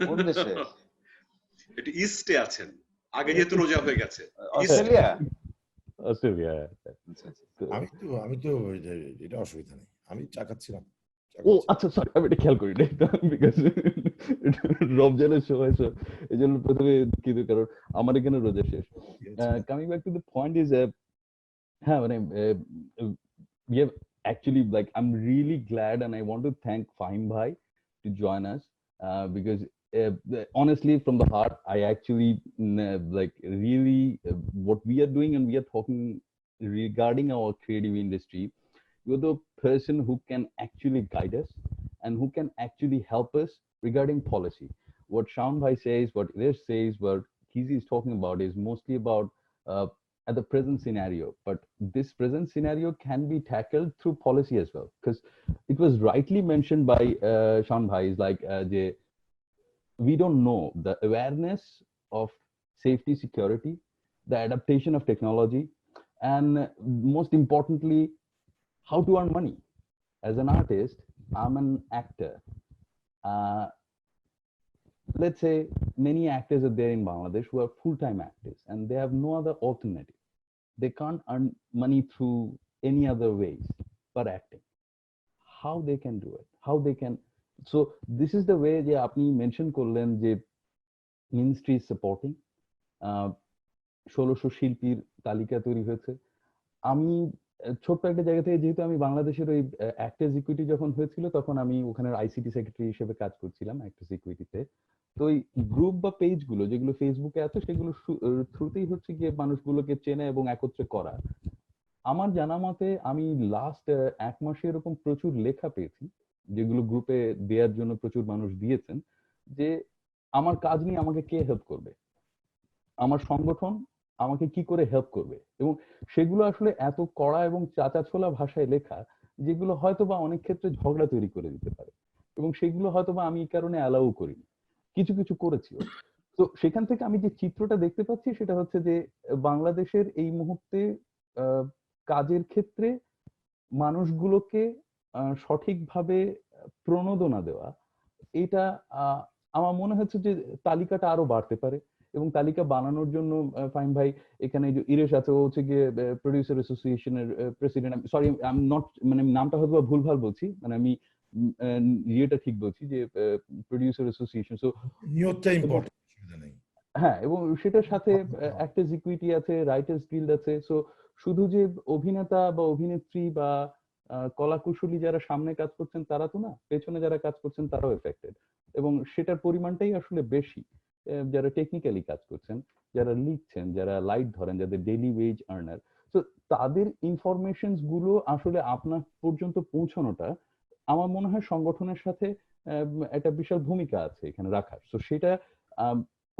Speaker 3: কোন দেশে?
Speaker 2: একটু ইস্টে আছেন, আগে যেহেতু রোজা হয়ে গেছে।
Speaker 3: অস্ট্রেলিয়া?
Speaker 5: অস্ট্রেলিয়া।
Speaker 4: আমি তো এটা অসুবিধা নেই, আমি চা খাচ্ছিলাম।
Speaker 5: ও আচ্ছা, সরি, আমি এটা খেয়াল করি নাই, বিকজ রমজানের সময়, এই জন্য প্রথমে দুঃখিত, কারণ আমার এখানে রোজা শেষ। Coming back to the point is, হ্যাঁ মানে we have actually, like, I'm really glad and I want to thank Fahim Bhai to join us, because honestly, from the heart, I actually like really what we are doing, and we are talking regarding our creative industry. You're the person who can actually guide us and who can actually help us regarding policy. What Shaun Bhai says, what Iresh says, what Kizi is talking about is mostly about at the present scenario. But this present scenario can be tackled through policy as well, because it was rightly mentioned by Shaun Bhai, is like we don't know the awareness of safety, security, the adaptation of technology, and most importantly, how to earn money. As an artist, I'm an actor. Let's say many actors are there in Bangladesh who are full-time actors and they have no other alternative. They can't earn money through any other ways but acting. How they can do it? How they can? So this is the way যে আপনি mention করলেন যে ministry supporting 1600 শিল্পীর তালিকা তৈরি হয়েছে। আমি ছোট্ট একটা জায়গা থেকে, যেহেতু আমি বাংলাদেশের ওই অ্যাক্টার্স ইকুইটি যখন হয়েছিল, তখন আমি ওখানে আইসিটি সেক্রেটারি হিসেবে কাজ করছিলাম অ্যাক্টার্স ইকুইটিতে। তো ওই গ্রুপ বা পেজ গুলো যেগুলো ফেসবুকে আছে, সেগুলো থ্রুতেই হচ্ছে গিয়ে মানুষগুলোকে চেনা এবং একত্রে করা। আমার জানা মতে আমি লাস্ট 1 মাসে এরকম প্রচুর লেখা পেয়েছি, যেগুলো গ্রুপে দেওয়ার জন্য প্রচুর মানুষ দিয়েছেন, যে আমার কাজ নিয়ে আমাকে কে হেল্প করবে, আমার সংগঠন আমাকে কি করে হেল্প করবে। এবং সেগুলো আসলে এত কড়া এবং চাঁচাছোলা ভাষায় লেখা, যেগুলো হয়তোবা অনেক ক্ষেত্রে ঝগড়া তৈরি করে দিতে পারে, এবং সেগুলো হয়তোবা আমি এই কারণে অ্যালাউ করিনি, কিছু কিছু করেছিও। তো সেখান থেকে আমি যে চিত্রটা দেখতে পাচ্ছি, সেটা হচ্ছে যে বাংলাদেশের এই মুহূর্তে কাজের ক্ষেত্রে মানুষগুলোকে সঠিকভাবে প্রণোদনা দেওয়া, এটা আমার মনে হচ্ছে যে তালিকাটা আরো বাড়তে পারে। এবং তালিকা বানানোর জন্য ফাহিম ভাই, এখানে যে ইরেশ আছে, ও হচ্ছে গিয়ে প্রোডিউসার অ্যাসোসিয়েশনের president. Sorry, I am not, মানে নামটা হয়তো ভুলভাল বলছি, মানে আমি ইয়েটা ঠিক বলছি, যে প্রোডিউসার অ্যাসোসিয়েশন। সো
Speaker 4: নিয়তটা ইম্পর্টেন্ট, অসুবিধা নেই।
Speaker 5: হ্যাঁ, এবং সেটার সাথে অ্যাক্টার্স ইকুইটি আছে, রাইটার্স গিল্ড আছে। সো শুধু যে অভিনেতা বা অভিনেত্রী বা কলাকুশলী যারা সামনে কাজ করছেন তারা তো না, পেছনে যারা কাজ করছেন তারাও এফেক্টেড, এবং সেটার পরিমাণটাই আসলে বেশি। যারা টেকনিক্যালি কাজ করছেন, যারা লিখছেন, যারা লাইট ধরেন, যাদের ডেইলি ওয়েজ আর্নার, তো তাদের ইনফরমেশনস গুলো আসলে আপনার পর্যন্ত পৌঁছানোটা, আমার মনে হয় সংগঠনের সাথে একটা বিশাল ভূমিকা আছে এখানে রাখার। তো সেটা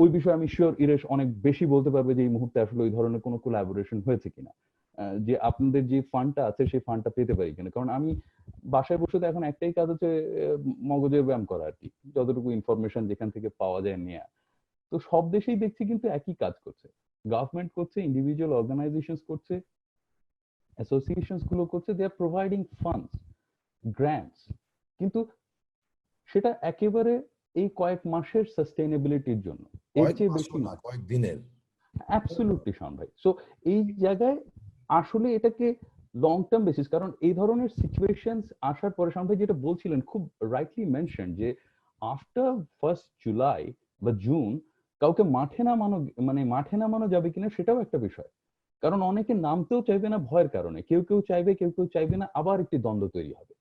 Speaker 5: ওই বিষয়ে আমি শিওর ইরেশ অনেক বেশি বলতে পারবে, যে এই মুহূর্তে আসলে ওই ধরনের কোনো কোলাবোরেশন হয়েছে কিনা, যে আপনাদের যে ফান্ডটা আছে সেই ফান্ডটা পেতে পারি কিনা। কারণ আমি বাসায় বসে তো এখন একটাই কাজ হচ্ছে মগজের ব্যায়াম করা আর কি, যতটুকু ইনফরমেশন যেখান থেকে পাওয়া যায় নেয়া। তো সব দেশেই দেখছি কিন্তু একই কাজ করছে, গভর্নমেন্ট করছে, ইন্ডিভিজুয়াল অর্গানাইজেশনস করছে, অ্যাসোসিয়েশনস গুলো করছে, দে আর প্রোভাইডিং ফান্ডস, গ্র্যান্টস, কিন্তু সেটা একেবারে এই কয়েক মাসের সাস্টেইনেবিলিটির জন্য, এর
Speaker 4: কয়েক
Speaker 5: চেয়ে
Speaker 4: মাসও
Speaker 5: বেশি
Speaker 4: না,
Speaker 5: নয়।
Speaker 4: কয়েক দিনের।
Speaker 5: অ্যাবসলিউটলি শান ভাই। সো এই জায়গায় আসলে এটাকে লং টার্ম বেসিস, কারণ এই ধরনের সিচুয়েশনস আসার পরে শান ভাই যেটা বলছিলেন খুব রাইটলি মেনশন, যে আফটার 1st জুলাই বা জুন কাউকে মাঠে নামানো, মানে মাঠে নামানো যাবে কিনা সেটাও একটা বিষয়, কারণ অনেকে নামতেও চাইবে না ভয়ের কারণে, কেউ কেউ চাইবে, কেউ কেউ চাইবে না, আবার একটি দ্বন্দ্ব তৈরি হবে।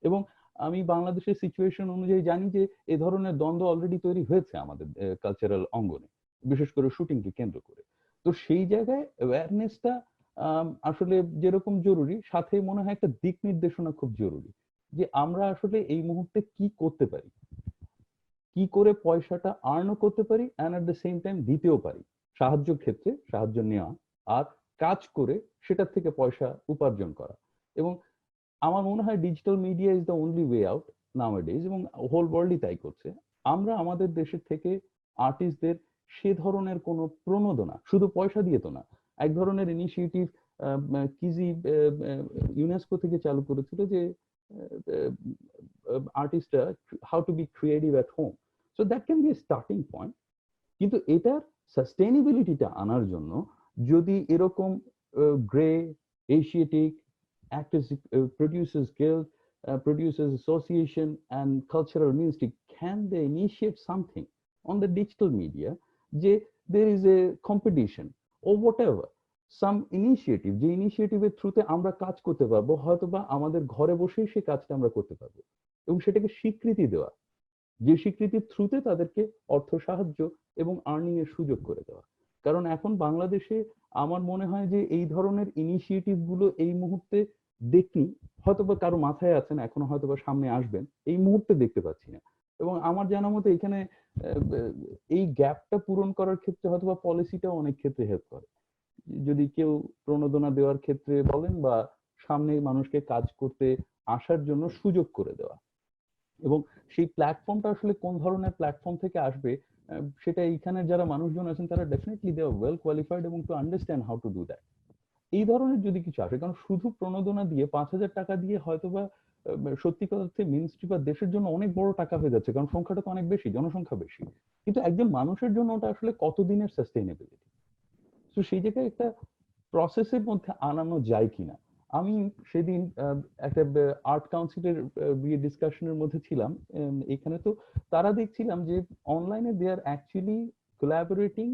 Speaker 5: এবং আমি বাংলাদেশের সিচুয়েশন অনুযায়ী জানি যে এই ধরনের দ্বন্দ্ব অলরেডি তৈরি হয়েছে আমাদের কালচারাল অঙ্গনে, বিশেষ করে শুটিংকে কেন্দ্র করে। তো সেই জায়গায় অ্যাওয়ারনেসটা আসলে যেরকম জরুরি, সাথে মনে হয় একটা দিক নির্দেশনা খুব জরুরি, যে আমরা আসলে এই মুহূর্তে কি করতে পারি, কি করে পয়সাটা আর্নও করতে পারি, and at the same time দিতেও পারি, সাহায্য ক্ষেত্রে সাহায্য নেওয়া, আর কাজ করে সেটার থেকে পয়সা উপার্জন করা। এবং আমার মনে হয় digital media is the only way out নাওয়াডেজ, এবং হোল ওয়ার্ল্ডই তাই করছে। আমরা আমাদের দেশের থেকে আর্টিস্টদের সে ধরনের কোনো প্রণোদনা, শুধু পয়সা দিয়ে তো না, এক ধরনের ইনিশিয়েটিভ কিজি ইউনেস্কো থেকে চালু করেছিল, যে আর্টিস্টরা how to be creative at home, so that can be a starting point. কিন্তু এটার সাস্টেইনেবিলিটিটা আনার জন্য যদি এরকম Grey, Asiatic, actors, producers guild, producers association and cultural ministry, can they initiate something on the digital media, যে there is a competition or whatever, some initiative, যে ইনিশিয়েটিভের থ্রুতে আমরা কাজ করতে পারবো, হয়তো বা আমাদের ঘরে বসেই সেই কাজটা আমরা করতে পারবো, এবং সেটাকে স্বীকৃতি দেওয়া, যে স্বীকৃতির থ্রুতে তাদেরকে অর্থ সাহায্য এবং আর্নিং এর সুযোগ করে দেওয়া। কারণ এখন বাংলাদেশে আমার মনে হয় যে এই ধরনের ইনিশিয়েটিভ গুলো এই মুহূর্তে দেখি, হয়তোবা কারো মাথায় আছেন, এখনো হয়তোবা সামনে আসবেন, এই মুহূর্তে দেখতে পাচ্ছি না। এবং আমার জানা মতে এখানে এই গ্যাপটা পূরণ করার ক্ষেত্রে হয়তোবা পলিসিটাও অনেক ক্ষেত্রে হেল্প করে, যদি কেউ প্রণোদনা দেওয়ার ক্ষেত্রে বলেন, বা সামনে মানুষকে কাজ করতে আসার জন্য সুযোগ করে দেওয়া। এবং সেই প্ল্যাটফর্মটা আসলে কোন ধরনের প্ল্যাটফর্ম থেকে আসবে, সেটা এইখানের যারা মানুষজন আছেন তারা definitely they are well qualified এবং to understand how to do that. এই ধরনের যদি কিছু আসে, কারণ শুধু প্রণোদনা দিয়ে 5,000 টাকা দিয়ে হয়তোবা সত্যি কথা হচ্ছে মিনিস্ট্রি বা দেশের জন্য অনেক বড় টাকা হয়ে যাচ্ছে, কারণ সংখ্যাটা তো অনেক বেশি, জনসংখ্যা বেশি, কিন্তু একজন মানুষের জন্য ওটা আসলে কতদিনের সাস্টেইনেবিলিটি, তো সেই জায়গায় একটা প্রসেসের মধ্যে আনানো যায় কিনা। আমি সেদিন একটা আর্ট কাউন্সিলের ডিসকাশনের মধ্যে ছিলাম, এখানে তো তারা দেখছিলাম যে অনলাইনে দে আর অ্যাকচুয়ালি কোলাবোরেটিং,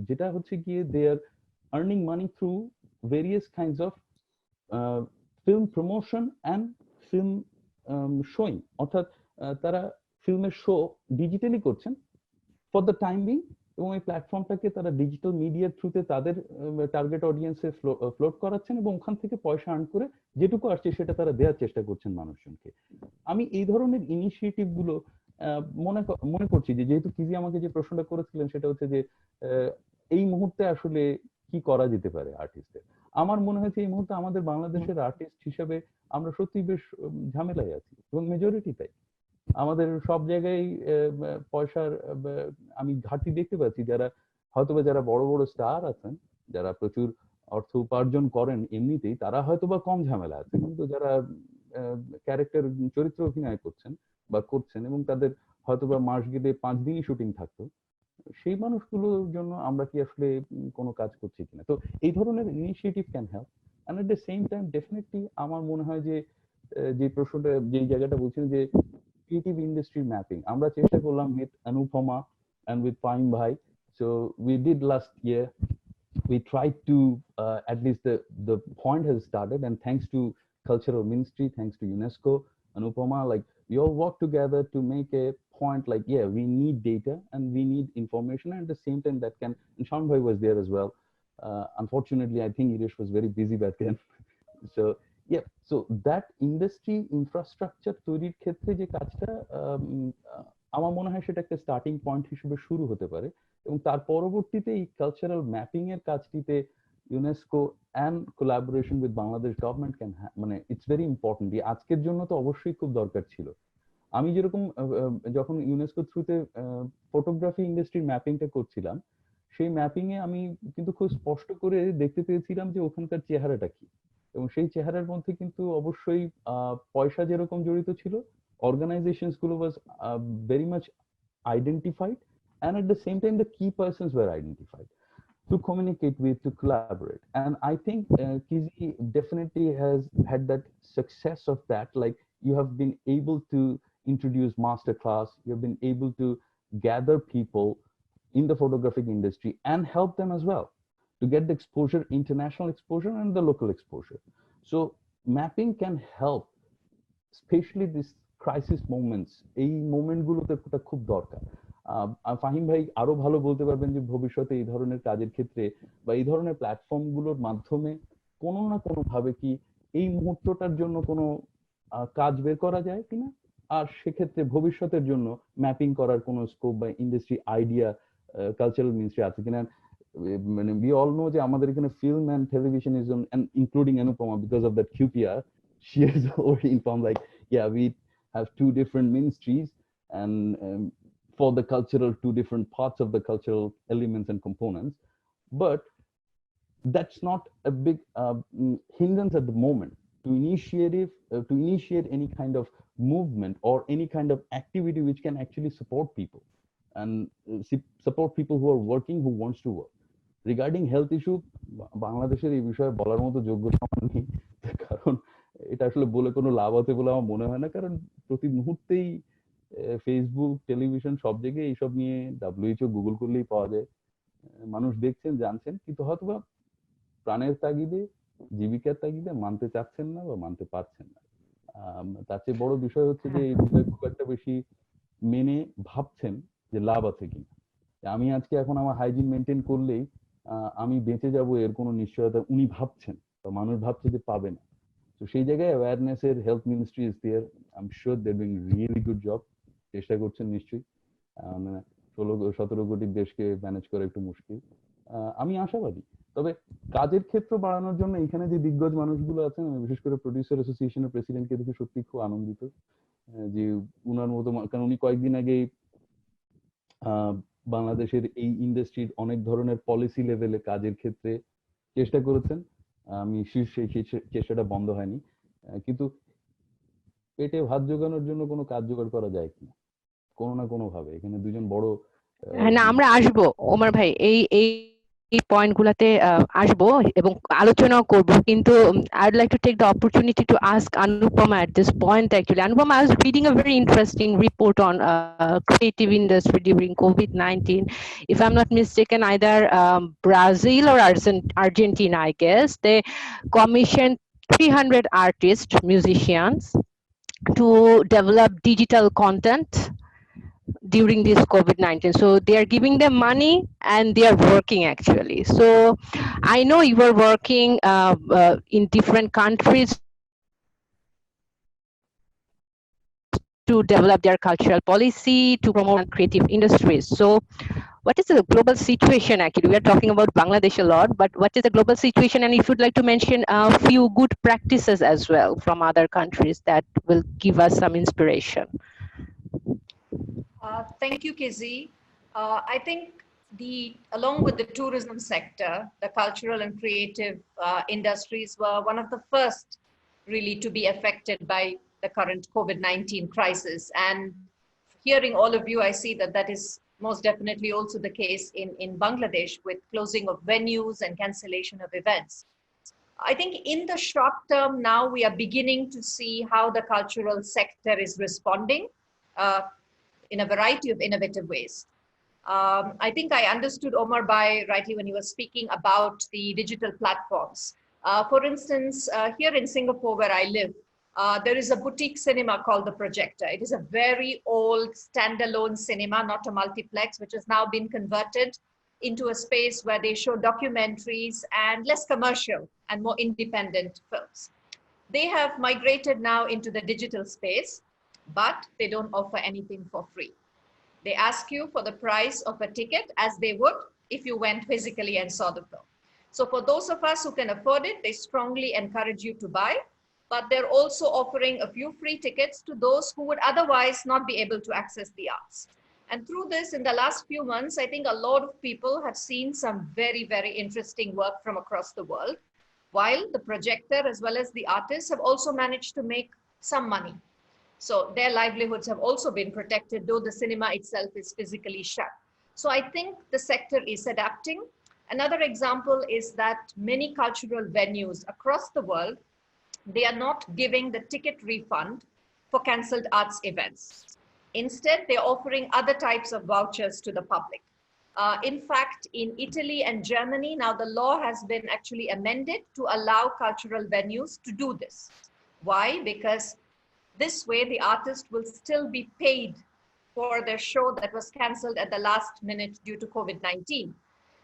Speaker 5: যেটা হচ্ছে গিয়ে they are earning money through various kinds of film promotion and film showing, অর্থাৎ তারা ফিল্মের শো ডিজিটালি করছেন ফর দ্য টাইম বিং, এবং এই প্ল্যাটফর্মটাকে তারা ডিজিটাল মিডিয়ার থ্রুতে তাদের টার্গেট অডিয়েন্সে ফ্লোট করাচ্ছেন, এবং ওখান থেকে পয়সা আর্ন করে যেটুকু আসছে সেটা তারা দেওয়ার চেষ্টা করছেন মানুষজনকে। আমি এই ধরনের ইনিশিয়েটিভ গুলো মনে করছি যে, যেহেতু কিজি আমাকে যে প্রশ্নটা করেছিলেন সেটা হচ্ছে যে এই মুহূর্তে আসলে কি করা যেতে পারে আর্টিস্টদের, আমার মনে হয়েছে এই মুহূর্তে আমাদের বাংলাদেশের আর্টিস্ট হিসেবে আমরা সত্যি বেশ ঝামেলায় আছি, এবং মেজরিটি তাই। আমাদের সব জায়গায় পয়সার আমি ঘাটতি দেখতে পাচ্ছি। যারা হয়তোবা যারা বড় বড় স্টার আছেন, যারা প্রচুর অর্থ উপার্জন করেন এমনিতেই, তারা হয়তোবা কম ঝামেলা আছে, কিন্তু যারা ক্যারেক্টার চরিত্র অভিনয় করছেন বা করছেন, এবং তাদের হয়তোবা মাস গেলে 5 দিনই শুটিং থাকতো, সেই মানুষগুলোর জন্য আমরা কি আসলে কোনো কাজ করছি কিনা। তো এই ধরনের initiative can help, and at the same time definitely আমার মনে হয় যে যে প্রশ্নটা, যে জায়গাটা বলছেন যে creative industry mapping, আমরা চেষ্টা করলাম with Anupama and with Paim Bhai, so we did last year, we tried to at least the point has started, and thanks to cultural ministry, thanks to UNESCO, Anupama, like we all work together to make a point like, yeah, we need data and we need information, and at the same time that can, and Sean Bhai was there as well, unfortunately I think Irish was very busy back then, so yeah, so that industry infrastructure তৈরির ক্ষেত্রে যে কাজটা আমার মনে হয় সেটা একটা starting point হিসেবে শুরু হতে পারে, এবং তার পরবর্তীতে এই কালচারাল ম্যাপিং এর কাজটিতে UNESCO and collaboration with Bangladesh government can, মানে ইটস ভেরি ইম্পর্টেন্ট। আজকের জন্য তো অবশ্যই খুব দরকার ছিল, আমি যেরকম যখন ইউনেস্কো থ্রুতে ফটোগ্রাফি ইন্ডাস্ট্রির ম্যাপিংটা করছিলাম, সেই ম্যাপিং এ আমি কিন্তু খুব স্পষ্ট করে দেখতে পেয়েছিলাম যে ওখানকার চেহারাটা কি, এবং সেই চেহারার মধ্যে কিন্তু অবশ্যই পয়সা যেরকম জড়িত ছিল, অর্গানাইজেশনস গুলো was very much identified, and at the same time the key persons were identified to communicate with, to collaborate. And I think Kizi definitely has had that success of that. Like, you have been able to introduce masterclass, you have been able to gather people in the photographic industry and help them as well to get the exposure, international exposure and the local exposure. So mapping can help, especially this crisis moments, এই moment গুলোতে এটা খুব দরকার। ফাহিম ভাই আরো ভালো বলতে পারবেন যে ভবিষ্যতে এই ধরনের কাজের ক্ষেত্রে বা এই ধরনের প্ল্যাটফর্ম গুলোর মাধ্যমে কোনো না কোনো ভাবে কি এই মুহূর্তটার জন্য কোনো কাজ বের করা যায় কিনা, আর সেক্ষেত্রে ভবিষ্যতের জন্য ম্যাপিং করার কোনো স্কোপ বা ইন্ডাস্ট্রি আইডিয়া কালচারাল মিনিস্ট্রি আছে কিনা। মানে we all know যে আমাদের এখানে film and television is on, and including Anupama, because of that QPR, she has already informed like, yeah, we have two different ministries, and for the cultural, two different parts of the cultural elements and components. But that's not a big hindrance at the moment to initiate any kind of movement or any kind of activity which can actually support people, and support people who are working, who wants to work. Regarding health issue, বাংলাদেশের এই বিষয়ে বলার মতো যোগ্যতা নেই, কারণ এটা আসলে বলে কোনো লাভ আছে বলে আমার মনে হয় না, কারণ প্রতি মুহূর্তেই ফেসবুক, টেলিভিশন, সব জায়গায় এইসব নিয়ে WHO গুগল করলেই পাওয়া যায়। মানুষ দেখছেন, জানছেন, কিন্তু হয়তোবা প্রাণের তাগিদে, জীবিকার তাগিদে মানতে চাচ্ছেন না বা মানতে পারছেন না। তার চেয়ে বড় বিষয় হচ্ছে যে এই বিষয়ে খুব একটা বেশি মেনে ভাবছেন যে লাভ আছে কিনা। আমি আজকে এখন আমার হাইজিন মেনটেন করলেই আমি বেঁচে যাব, এর কোনো নিশ্চয়তা উনি ভাবছেন বা মানুষ ভাবছে যে পাবে না। তো সেই জায়গায় অ্যাওয়ারনেস এর health ministry is there, I am sure they are doing really good job, চেষ্টা করছেন নিশ্চয়ই। 16-17 কোটির দেশকে ম্যানেজ করা একটু মুশকিল, আমি আশাবাদী। তবে কাজের ক্ষেত্র বাড়ানোর জন্য এখানে যে দিগ্গজ মানুষগুলো আছেন, আমি বিশেষ করে প্রডিউসার অ্যাসোসিয়েশনের প্রেসিডেন্টকে দেখে সত্যি খুব আনন্দিত যে উনার মতো, কারণ উনি কয়েকদিন আগে বাংলাদেশের এই ইন্ডাস্ট্রির অনেক ধরনের পলিসি লেভেলে কাজের ক্ষেত্রে চেষ্টা করেছেন। আমি শীর্ষে চেষ্টাটা বন্ধ হয়নি, কিন্তু পেটে ভাত জোগানোর জন্য কোনো কাজ জোগাড় করা যায় কিনা কোনো না কোনো ভাবে, এখানে দুজন বড়
Speaker 1: হ্যাঁ, না আমরা আসবো ওমর ভাই, এই এই এই পয়েন্ট গুলাতে আসবো এবং আলোচনাও করব, কিন্তু I'd like to take the opportunity to ask Anupama at this point. Actually, Anupama, I was reading a very interesting report on creative industry during COVID-19. If I'm not mistaken, either Brazil or Argentina, I guess, they commissioned 300 artists, musicians, to develop digital content during this COVID-19. So they are giving them money and they are working actually. So I know you are working in different countries to develop their cultural policy, to promote creative industries. So what is the global situation actually? We are talking about Bangladesh a lot, but what is the global situation? And if you'd like to mention a few good practices as well from other countries, that will give us some inspiration.
Speaker 6: Thank you, Kizi. I think along with the tourism sector, the cultural and creative industries were one of the first really to be affected by the current COVID-19 crisis. And hearing all of you, I see that that is most definitely also the case in Bangladesh, with closing of venues and cancellation of events. I think in the short term now, we are beginning to see how the cultural sector is responding in a variety of innovative ways. I think I understood Omar Bhai rightly when he was speaking about the digital platforms. For instance, here in Singapore, where I live, there is a boutique cinema called The Projector. It is a very old standalone cinema, not a multiplex, which has now been converted into a space where they show documentaries and less commercial and more independent films. They have migrated now into the digital space, but they don't offer anything for free. They ask you for the price of a ticket as they would if you went physically and saw the film. So for those of us who can afford it, they strongly encourage you to buy. but they're also offering a few free tickets to those who would otherwise not be able to access the arts. And through this, in the last few months, I think a lot of people have seen some very, very interesting work from across the world, while the projector as well as the artists have also managed to make some money. So their livelihoods have also been protected, though the cinema itself is physically shut. So I think the sector is adapting. Another example is that many cultural venues across the world, they are not giving the ticket refund for cancelled arts events. Instead, they're offering other types of vouchers to the public. In fact, in Italy and Germany, now the law has been actually amended to allow cultural venues to do this. Why? Because this way the artist will still be paid for their show that was cancelled at the last minute due to COVID-19.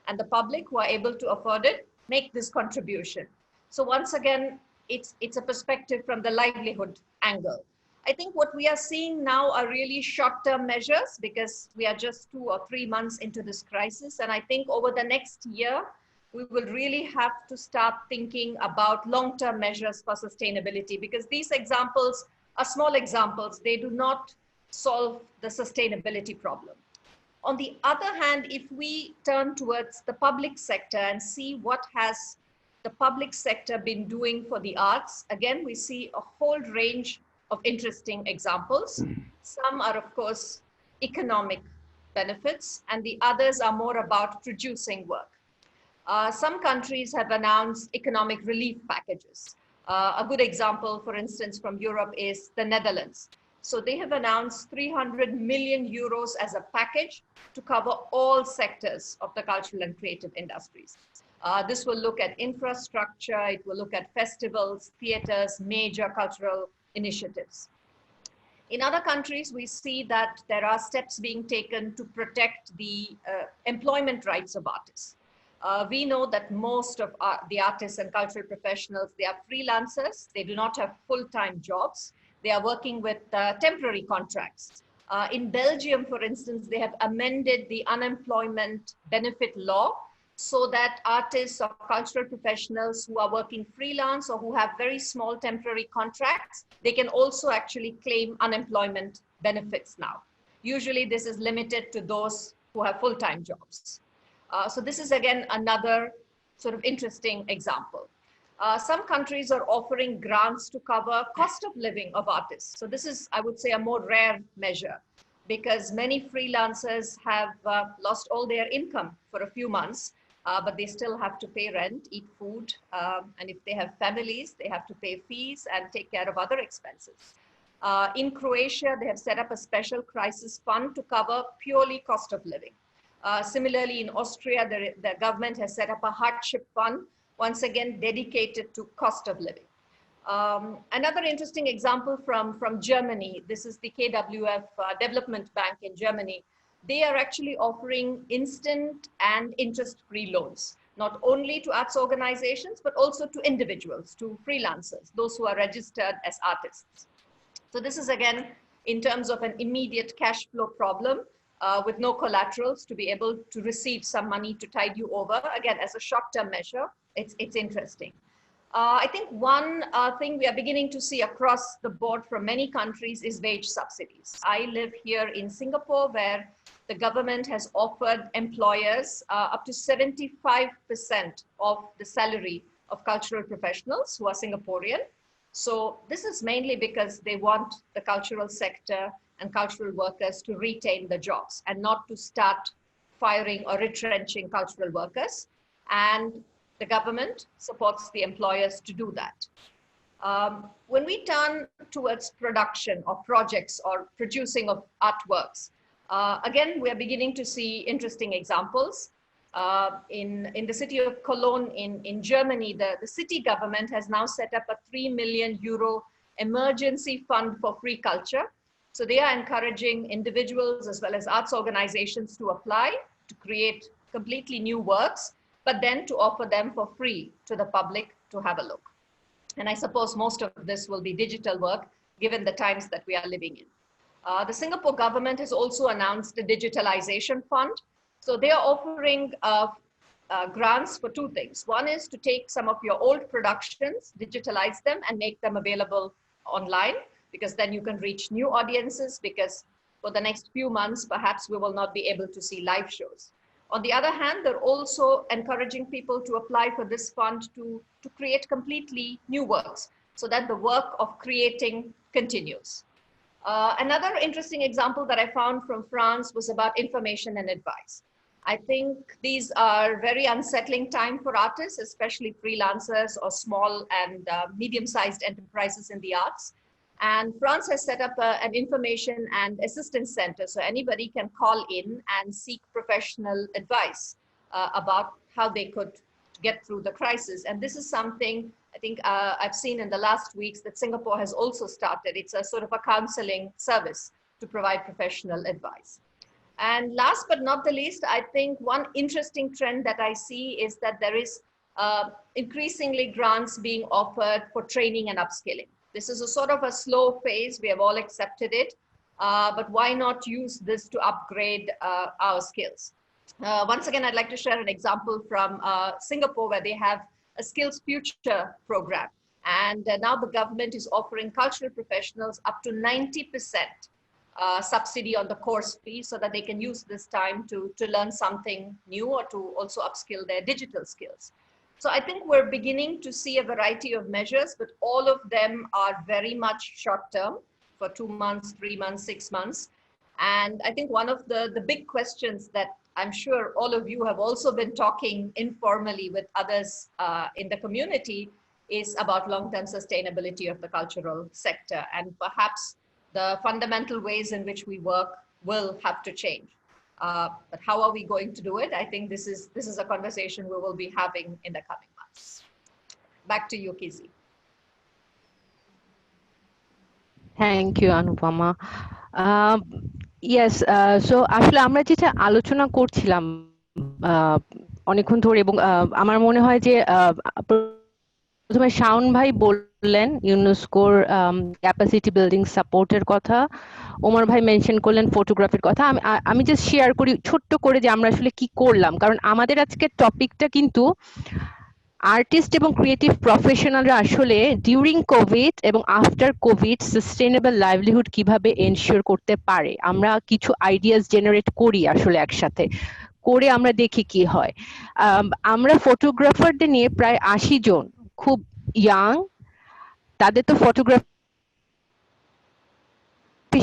Speaker 6: And the public who are able to afford it make this contribution. So once again, it's a perspective from the livelihood angle. I think what we are seeing now are really short-term measures because we are just 2 or 3 months into this crisis. And I think over the next year, we will really have to start thinking about long-term measures for sustainability because these examples are small examples. They do not solve the sustainability problem. On the other hand, if we turn towards the public sector and see what has the public sector been doing for the arts, again, we see a whole range of interesting examples. Some are, of course, economic benefits, and the others are more about producing work. Some countries have announced economic relief packages. A good example, for instance, from Europe is the Netherlands. So they have announced 300 million euros as a package to cover all sectors of the cultural and creative industries. This will look at infrastructure, it will look at festivals, theaters, major cultural initiatives. In other countries, we see that there are steps being taken to protect the employment rights of artists. We know that most of the artists and cultural professionals, they are freelancers. They do not have full-time jobs. They are working with temporary contracts. In Belgium, for instance, they have amended the unemployment benefit law so that artists or cultural professionals who are working freelance or who have very small temporary contracts, they can also actually claim unemployment benefits now. Usually this is limited to those who have full-time jobs. So this is again another sort of interesting example. Some countries are offering grants to cover cost of living of artists. So this is, I would say, a more rare measure because many freelancers have lost all their income for a few months, but they still have to pay rent, eat food, and if they have families, they have to pay fees and take care of other expenses. In Croatia, they have set up a special crisis fund to cover purely cost of living. Similarly, in Austria, the government has set up a hardship fund, once again dedicated to cost of living. Another interesting example from Germany, this is the KWF Development Bank in Germany. They are actually offering instant and interest-free loans, not only to arts organizations, but also to individuals, to freelancers, those who are registered as artists. So this is again, in terms of an immediate cash flow problem, with no collaterals to be able to receive some money to tide you over. Again, as a short-term measure, it's interesting. I think one thing we are beginning to see across the board from many countries is wage subsidies. I live here in Singapore where the government has offered employers up to 75% of the salary of cultural professionals who are Singaporean. So this is mainly because they want the cultural sector and cultural workers to retain the jobs and not to start firing or retrenching cultural workers. And the government supports the employers to do that. When we turn towards production of projects or producing of artworks, again, we are beginning to see interesting examples. In the city of Cologne in Germany, the city government has now set up a 3 million euro emergency fund for free culture. So they are encouraging individuals as well as arts organizations to apply to create completely new works, but then to offer them for free to the public to have a look. And I suppose most of this will be digital work given the times that we are living in. The Singapore government has also announced a digitalization fund. So they are offering grants for two things. One is to take some of your old productions, digitalize them, and make them available online, because then you can reach new audiences, because for the next few months, perhaps we will not be able to see live shows. On the other hand, they're also encouraging people to apply for this fund to create completely new works, so that the work of creating continues. Another interesting example that I found from France was about information and advice. I think these are very unsettling time for artists, especially freelancers or small and medium-sized enterprises in the arts. And France has set up an information and assistance center, so anybody can call in and seek professional advice about how they could get through the crisis. And this is something I think I've seen in the last weeks that Singapore has also started. It's a sort of a counseling service to provide professional advice. And last but not the least, I think one interesting trend that I see is that there is increasingly grants being offered for training and upskilling. This is a sort of a slow phase. We have all accepted it, but why not use this to upgrade our skills? Once again, I'd like to share an example from Singapore, where they have a Skills Future program. And now the government is offering cultural professionals up to 90% subsidy on the course fee, so that they can use this time to learn something new, or to also upskill their digital skills. So I think we're beginning to see a variety of measures, but all of them are very much short-term, for 2 months, 3 months, 6 months. And I think one of the big questions that I'm sure all of you have also been talking informally with others in the community is about long-term sustainability of the cultural sector. And perhaps the fundamental ways in which we work will have to change. But how are we going to do it? I think this is a conversation we will be having in the coming months. Back to you, Kizzy.
Speaker 1: Thank you, Anupama. Yes, so আসলে আমরা যেটা আলোচনা করছিলাম অনেকক্ষণ ধরে, এবং আমার মনে হয় যে প্রথমে শাওন ভাই বললেন ইউনেস্কোর ক্যাপাসিটি বিল্ডিং সাপোর্টের কথা, ওমর ভাই মেনশন করলেন ফটোগ্রাফির কথা। আমি জাস্ট শেয়ার করি ছোট্ট করে যে আমরা আসলে কি করলাম, কারণ আমাদের আজকের টপিকটা কিন্তু আর্টিস্ট এবং ক্রিয়েটিভ প্রফেশনালরা আসলে ডিউরিং কোভিড এবং আফটার কোভিড সাস্টেইনেবল লাইভলিহুড কিভাবে এনশিওর করতে পারে। আমরা কিছু আইডিয়াস জেনারেট করি আসলে একসাথে করে, আমরা দেখি কি হয়। আমরা ফটোগ্রাফারদের নিয়ে প্রায় 80 জন, খুব ইয়াং, তাদের তো ফটোগ্রাফি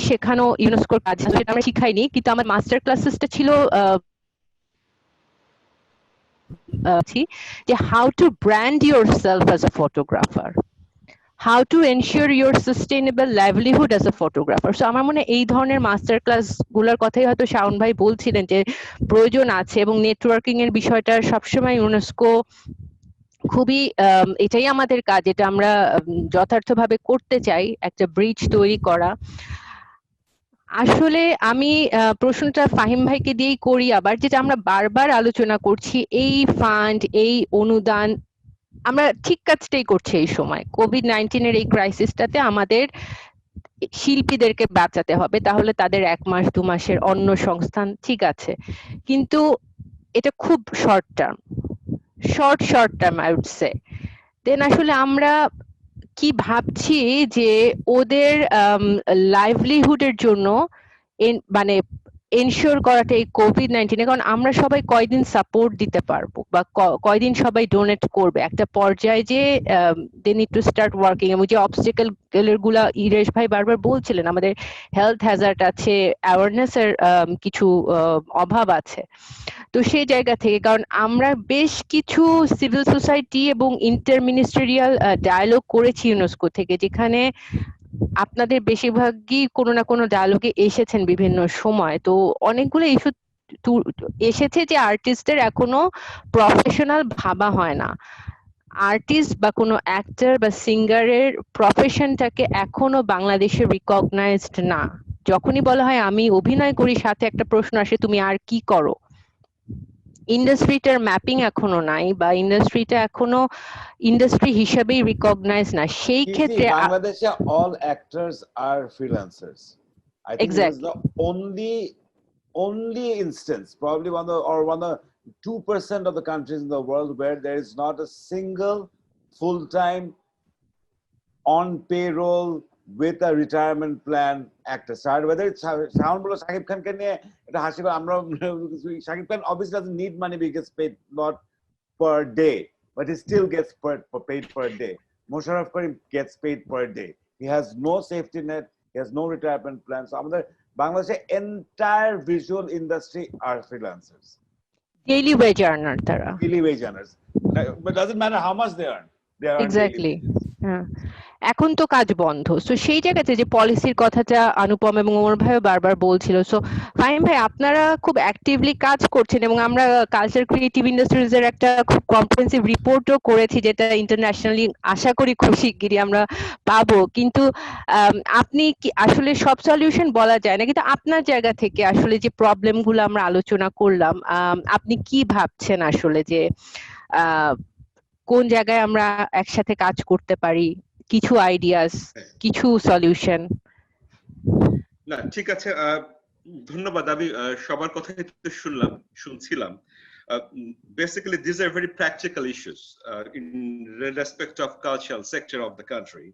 Speaker 1: শেখানো ইউনেস্কোর কাজ, সেটা আমরা শিখাইনি, কিন্তু আমার মাস্টার ক্লাসেসটা ছিল how to brand yourself as a photographer, how to ensure your sustainable livelihood as a photographer. So আমার মনে এই ধরনের মাস্টার ক্লাস গুলোর কথাই হয়তো শাওন ভাই বলছিলেন যে প্রয়োজন আছে, এবং নেটওয়ার্কিং এর বিষয়টা সবসময় ইউনেস্কো খুবই এটাই আমাদের কাজ, এটা আমরা যথার্থভাবে করতে চাই, একটা ব্রিজ তৈরি করা। আসলে আমি প্রশ্নটা ফাহিম ভাইকে দিয়েই করি আবার, যেটা আমরা বারবার আলোচনা করছি, এই ফান্ড, এই অনুদান, আমরা ঠিক কাজটাই করছি এই সময়। কোভিড-19 এর এই ক্রাইসিসটাতে আমাদের শিল্পীদেরকে বাঁচাতে হবে, তাহলে তাদের 1 মাস 2 মাসের অন্য সংস্থান ঠিক আছে, কিন্তু এটা খুব short term I would say. Then আসলে আমরা কি ভাবছি যে ওদের লাইভলিহুডের জন্য মানে এনশিওর করাটা এই কোভিড-19, কারণ আমরা সবাই কয়দিন সাপোর্ট দিতে পারবো, বা কয়দিন সবাই ডোনেট করবে, একটা পর্যায়ে যে they need to start working. এবং যে অবস্টেকেল গুলা ইরেশ ভাই বারবার বলছিলেন, আমাদের হেলথ হ্যাজার্ড আছে, অ্যাওয়ারনেস এর কিছু অভাব আছে। তো সেই জায়গা থেকে, কারণ আমরা বেশ কিছু সিভিল সোসাইটি এবং ইন্টারমিনিস্ট্রিয়াল ডায়ালগ করেছি ইউনেস্কো থেকে, যেখানে আপনাদের বেশিরভাগই কোনো না কোনো ডায়ালগে এসেছেন বিভিন্ন সময়। তো অনেকগুলো ইস্যু এসেছে যে আর্টিস্টদের এখনো প্রফেশনাল ভাবা হয় না, আর্টিস্ট বা কোনো অ্যাক্টর বা সিঙ্গারের প্রফেশনটাকে এখনো বাংলাদেশে রিকগনাইজড না। যখনই বলা হয় আমি অভিনয় করি, সাথে একটা প্রশ্ন আসে তুমি আর কি করো। ইন্ডাস্ট্রিটার ম্যাপিং এখনো নাই, বা ইন্ডাস্ট্রিটা এখনো ইন্ডাস্ট্রি হিসেবেই রিকগনাইজ না। সেই ক্ষেত্রে
Speaker 3: বাংলাদেশে all actors are freelancers. I think this is the only instance, probably one of 2% of the countries in the world where there is not a single full-time on payroll with a retirement plan actor. Sir, whether it's Shahan bolo Shakib Khan ke niye eta hashi amra Shakib Khan obviously doesn't need money because he gets paid not per day, but he still gets paid per day. Musharraf Karim gets paid per day. He has no safety net. He has no retirement plan. So আমাদের Bangladesh entire visual industry are freelancers.
Speaker 1: Daily wage earner তারা।
Speaker 3: Daily wage earners. But doesn't matter how much they earn. They earn
Speaker 1: Exactly.
Speaker 3: daily wages.
Speaker 1: হ্যাঁ। এখন তো কাজ বন্ধ, so সেই জায়গাতে যে পলিসির কথাটা অনুপম এবং ওমর ভাইও বারবার বলছিল, সো ফাহিম ভাই আপনারা খুব অ্যাক্টিভলি কাজ করছেন এবং আমরা কালচার ক্রিয়েটিভ ইন্ডাস্ট্রিজ এর একটা খুব কম্প্রিহেন্সিভ রিপোর্টও করেছি যেটা ইন্টারন্যাশনালি আশা করি খুব শিগগিরই আমরা পাবো। কিন্তু আপনি কি আসলে সব সলিউশন বলা যায় না, কিন্তু আপনার জায়গা থেকে আসলে যে প্রবলেমগুলো আমরা আলোচনা করলাম, আপনি কি ভাবছেন আসলে যে কোন জায়গায় আমরা একসাথে কাজ করতে পারি, কিছু আইডিয়াস, কিছু সলিউশন?
Speaker 2: না ঠিক আছে, ধন্যবাদ। আমি সবার কথাই তো শুনছিলাম। Basically these are very practical issues in respect of cultural sector of the country.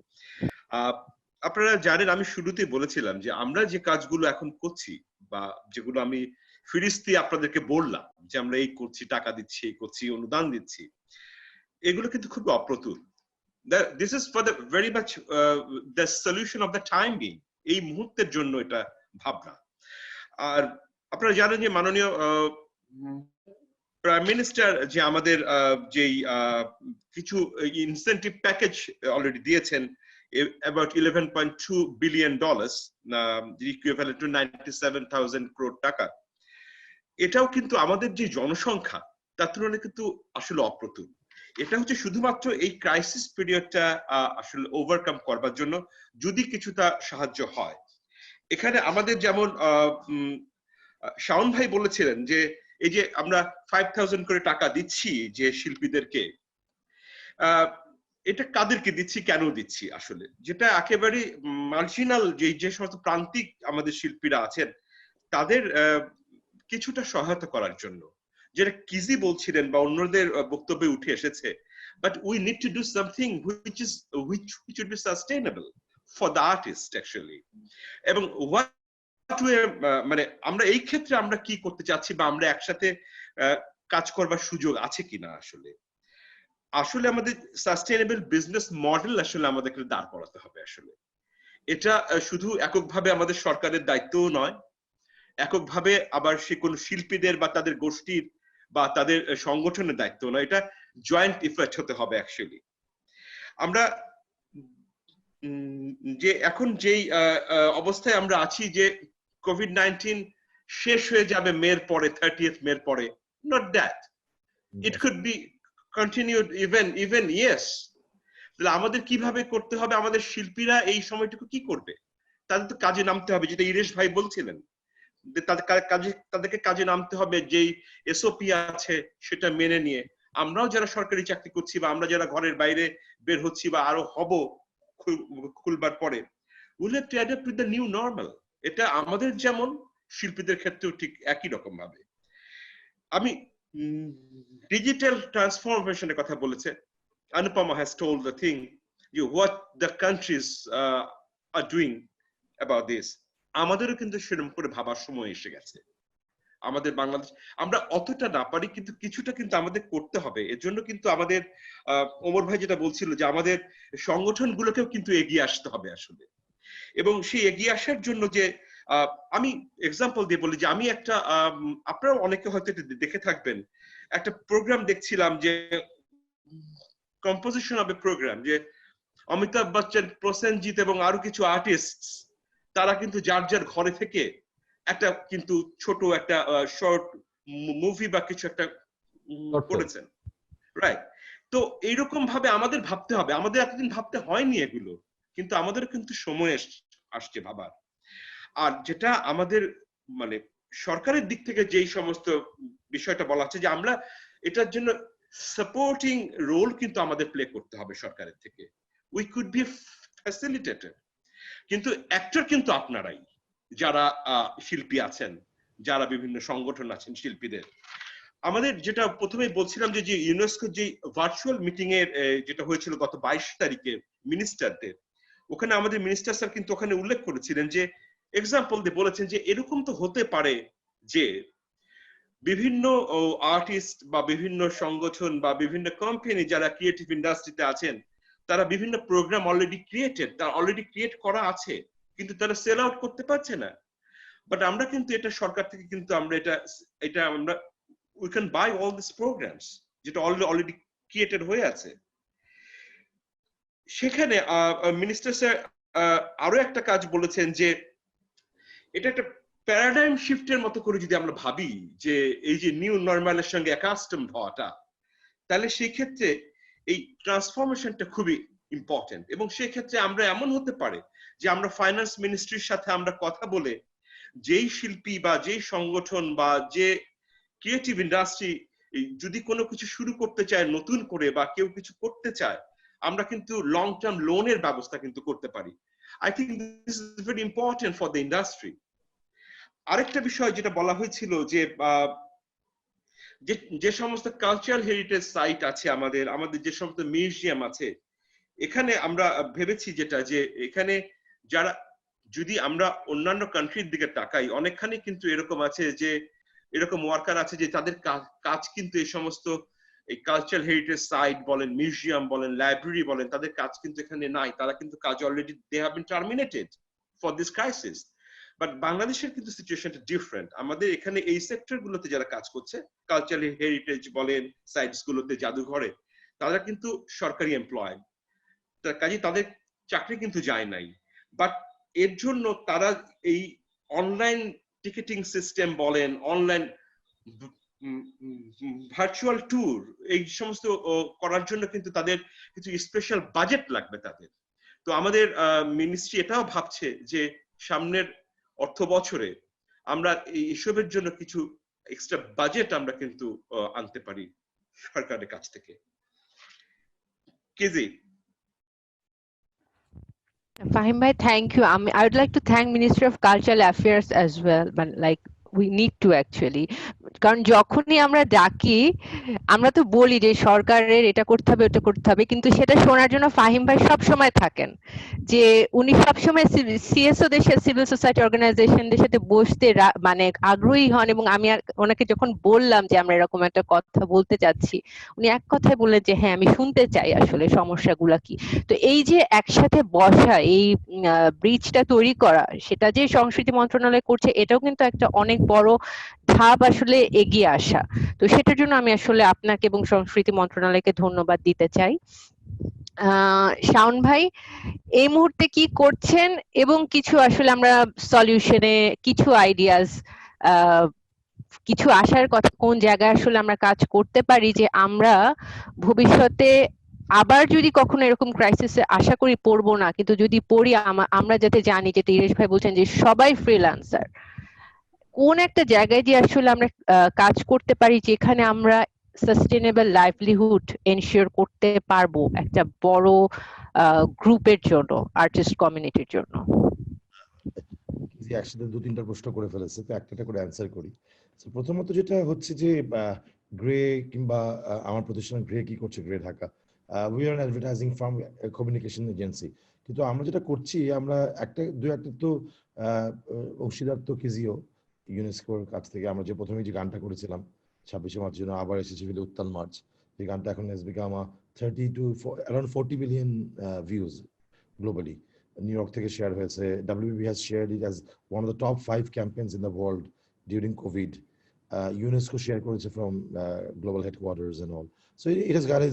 Speaker 2: আপনারা জানেন আমি শুরুতেই বলেছিলাম যে আমরা যে কাজগুলো এখন করছি বা যেগুলো আমি ফিরিস্তি আপনাদেরকে বললাম যে আমরা এই করছি, টাকা দিচ্ছি, এই করছি, অনুদান দিচ্ছি, এগুলো কিন্তু খুব অপ্রতুল। This is for the very much the solution of the time being, এই মুহূর্তের জন্য এটা ভাবনা। আর আপনারা জানেন যে মাননীয় প্রাইম মিনিস্টার যে আমাদের যেই কিছু ইনসেন্টিভ প্যাকেজ অলরেডি দিয়েছেন about $11.2 billion, equivalent to 97,000 crore টাকা। এটাও কিন্তু আমাদের যে জনসংখ্যা তার তুলনায় কিন্তু আসলে অপ্রতুল। এটা হচ্ছে শুধুমাত্র এই ক্রাইসিস পিরিয়ডটা আসলে ওভারকাম করবার জন্য যদি কিছুটা সাহায্য হয়। এখানে আমাদের যেমন শাওন ভাই বলেছিলেন যে এই যে আমরা 5,000 করে টাকা দিচ্ছি যে শিল্পীদেরকে, এটা কাদেরকে দিচ্ছি, কেন দিচ্ছি, আসলে যেটা একেবারে মার্জিনাল যে সমস্ত প্রান্তিক আমাদের শিল্পীরা আছেন তাদের কিছুটা সহায়তা করার জন্য, যেটা কিজি বলছিলেন বা অন্যদের বক্তব্যে উঠে এসেছে। But we need to do something which should be sustainable for the artist actually. এবং মানে আমরা এই ক্ষেত্রে আমরা কি করতে চাচ্ছি বা আমরা একসাথে কাজ করবার সুযোগ আছে কিনা, আসলে আমাদের সাস্টেইনেবল বিজনেস মডেল আসলে আমাদেরকে দাঁড় করাতে হবে। আসলে এটা শুধু এককভাবে আমাদের সরকারের দায়িত্বও নয়, এককভাবে আবার সে কোন শিল্পীদের বা তাদের গোষ্ঠীর বা তাদের সংগঠনের দায়িত্ব নয়, এটা জয়েন্ট এফর্ট হতে হবে অ্যাকচুয়ালি। আমরা যে এখন যেই অবস্থায় আমরা আছি যে কোভিড-19 শেষ হয়ে যাবে মের পরে, 30th মের পরে, not that, it could be continued even yes, তাহলে আমাদের কিভাবে করতে হবে, আমাদের শিল্পীরা এই সময়টুকু কি করবে, তাদের তো কাজে নামতে হবে, যেটা ইরেশ ভাই বলছিলেন, তাদেরকে কাজে নামতে হবে, যেই এসওপি আছে সেটা মেনে নিয়ে। আমরাও যারা সরকারি চাকরি করছি বা আমরা যারা ঘরের বাইরে বের হচ্ছি বা আরো হব খুলবার পরে, we'll have to adapt with the new normal. এটা আমাদের যেমন শিল্পীদের ক্ষেত্রেও ঠিক একই রকম ভাবে। আমি ডিজিটাল ট্রান্সফরমেশনের কথা বলেছে, Anupama has told the thing, what the countries are doing about this. আমাদেরও কিন্তু সেরকম করে ভাবার সময় এসে গেছে। আমাদের বাংলাদেশ আমরা অতটা না পারি, কিন্তু কিছুটা কিন্তু আমাদের করতে হবে। এর জন্য কিন্তু আমাদের ওমর ভাই যেটা বলছিল যে আমাদের সংগঠনগুলোকেও কিন্তু এগিয়ে আসতে হবে আসলে। এবং সেই এগিয়ে আসার জন্য যে আমি এক্সাম্পল দিয়ে বলি যে আমি একটা আপনারা অনেকে হয়তো দেখে থাকবেন, একটা প্রোগ্রাম দেখছিলাম যে কম্পোজিশন অফ এ প্রোগ্রাম, যে অমিতাভ বচ্চন, প্রসেনজিৎ এবং আরো কিছু আর্টিস্ট তারা কিন্তু যার যার ঘরে থেকে একটা কিন্তু ছোট একটা শর্ট মুভি বা কিছু একটা করেছেন, রাইট? তো এইরকম ভাবে আমাদের ভাবতে হবে, আমাদের এতদিন ভাবতে হয়নি এগুলো, কিন্তু আমাদের কিন্তু সময় আসছে ভাবার। আর যেটা আমাদের মানে সরকারের দিক থেকে যেই সমস্ত বিষয়টা বলা হচ্ছে যে আমরা এটার জন্য সাপোর্টিং রোল কিন্তু আমাদের প্লে করতে হবে সরকারের থেকে। উই কুড বি ফ্যাসিলিটেটর, কিন্তু অ্যাক্টর কিন্তু আপনারাই, যারা শিল্পী আছেন, যারা বিভিন্ন সংগঠন আছেন শিল্পীদের। আমাদের যেটা প্রথমেই বলছিলাম যে ইউনেস্কো যে ভার্চুয়াল মিটিং এর যেটা হয়েছিল গত 22 তারিখে মিনিস্টারদের, ওখানে আমাদের মিনিস্টার স্যার কিন্তু ওখানে উল্লেখ করেছিলেন যে এক্সাম্পল দিয়ে বলেছেন যে এরকম তো হতে পারে যে বিভিন্ন আর্টিস্ট বা বিভিন্ন সংগঠন বা বিভিন্ন কোম্পানি যারা ক্রিয়েটিভ ইন্ডাস্ট্রিতে আছেন, তারা বিভিন্ন প্রোগ্রাম অলরেডি ক্রিয়েট করা আছে, কিন্তু তারা সেল আউট করতে পারছে না। বাট আমরা কিন্তু এটা সরকার থেকে কিন্তু আমরা আমরা we can buy all these programs যেটা অলরেডি ক্রিয়েটেড হয়ে আছে। সেখানে মিনিস্টার স্যার আরো একটা কাজ বলেছেন যে এটা একটা প্যারাডাইম শিফটের মতো করে যদি আমরা ভাবি যে এই যে নিউ নরমালের সঙ্গে অ্যাকাস্টমড হওয়াটা, তাহলে সেই ক্ষেত্রে এই ট্রান্সফরমেশনটা খুবই ইম্পর্টেন্ট। এবং সেই ক্ষেত্রে আমরা এমন হতে পারে যে আমরা ফাইন্যান্স মিনিস্ট্রির সাথে আমরা কথা বলে যেই শিল্পী বা যেই সংগঠন বা যে ক্রিয়েটিভ ইন্ডাস্ট্রি যদি কোনো কিছু শুরু করতে চায় নতুন করে বা কেউ কিছু করতে চায়, আমরা কিন্তু লং টার্ম লোনের ব্যবস্থা কিন্তু করতে পারি। I think this is very important for the industry. আরেকটা বিষয় যেটা বলা হয়েছিল যে যে সমস্ত কালচারাল হেরিটেজ সাইট আছে, আমাদের যে সমস্ত মিউজিয়াম আছে, এখানে আমরা ভেবেছি যেটা যে এখানে যারা, যদি আমরা অন্যান্য কান্ট্রির দিকে তাকাই, অনেকখানি কিন্তু এরকম আছে যে এরকম ওয়ার্কার আছে যে তাদের কাজ কিন্তু এই সমস্ত এই কালচারাল হেরিটেজ সাইট বলেন, মিউজিয়াম বলেন, লাইব্রেরি বলেন, তাদের কাজ কিন্তু এখানে নাই। তারা কিন্তু কাজ already they have been terminated for this crisis. But বাংলাদেশের কিন্তু সিচুয়েশনটা ডিফারেন্ট। আমাদের এখানে এই সেক্টর গুলোতে যারা কাজ করছে, কালচারাল হেরিটেজ বলেন, সাইটস গুলোতে, জাদুঘরে, তারা কিন্তু সরকারি এমপ্লয়, কাজে তাদের চাকরি কিন্তু যায় নাই। বাট এর জন্য তারা এই অনলাইন টিকেটিং সিস্টেম বলেন, অনলাইন ভার্চুয়াল ট্যুর, এই সমস্ত করার জন্য কিন্তু তাদের কিছু স্পেশাল বাজেট লাগবে তাদের। তো আমাদের মিনিস্ট্রি এটাও ভাবছে যে সামনের অর্থ বছরে আমরা এইসবের জন্য কিছু এক্সট্রা বাজেট আমরা কিন্তু আনতে পারি সরকারের কাছ থেকে। KG
Speaker 1: Fahim bhai, thank you. I would like to thank Ministry of Cultural Affairs as well, but like we need to actually, কারণ যখনই আমরা ডাকি আমরা তো বলি যে সরকারের এটা করতে হবে ওটা করতে হবে, কিন্তু সেটা শোনার জন্য ফাহিম ভাই সব সময় থাকেন, যে উনি সবসময় সিএসও দেশের সিভিল সোসাইটি অর্গানাইজেশনদের সাথে বসতে মানে আগ্রহী হন। এবং আমি ওনাকে যখন বললাম যে আমরা এরকম একটা কথা বলতে চাচ্ছি, উনি এক কথায় বললেন যে হ্যাঁ আমি শুনতে চাই আসলে সমস্যাগুলা কি। তো এই যে একসাথে বসা, এই ব্রিজটা তৈরি করা, সেটা যে সংস্কৃতি মন্ত্রণালয় করছে, এটাও কিন্তু একটা অনেক বড় ধাপ আসলে এগিয়ে আসা। তো সেটার জন্য আমি আসলে আপনাকে এবং সংস্কৃতি মন্ত্রণালয়কে ধন্যবাদ দিতে চাই। শাওন ভাই এই মুহূর্তে কি করছেন এবং কিছু আসলে আমরা সলিউশনে কিছু আইডিয়াস, কিছু আশার কথা, কোন জায়গায় আসলে আমরা কাজ করতে পারি যে আমরা ভবিষ্যতে আবার যদি কখনো এরকম ক্রাইসিসে আশা করি পড়বো না, কিন্তু যদি পড়ি আমরা যাতে জানি, যেটা ইরেশ ভাই বলছেন যে সবাই ফ্রিল্যান্সার, কোন একটা জায়গায় যে আসলে আমরা কাজ করতে পারি যেখানে আমরা সাস্টেনেবল লাইভলিহুড এনশিওর করতে পারবো একটা বড় গ্রুপের জন্য, আর্টিস্ট কমিউনিটির জন্য।
Speaker 4: একসাথে দু তিনটা প্রশ্ন করে ফেলেছে, তো একটা করে অ্যান্সার করি। প্রথমত যেটা হচ্ছে যে গ্রে কিংবা আমার প্রতিষ্ঠান গ্রে কি করছে, grey Dhaka, we are advertising farm, communication agency. কিন্তু আমরা যেটা করছি, আমরা একটা তো অংশীদার তো কেজিও ইউনেস্কোর কাছ থেকে আমরা যে প্রথমে যে গানটা করেছিলাম 26শে মার্চের জন্য, আবার এসেছে ফিরে উত্তাল মার্চ, এই গানটা এখন has become 30 to around 40 million views globally. New York থেকে শেয়ার হয়েছে, WBB has shared it as one of the top 5 campaigns in the world during COVID. UNESCO share করেছে from global headquarters and all. So it has got a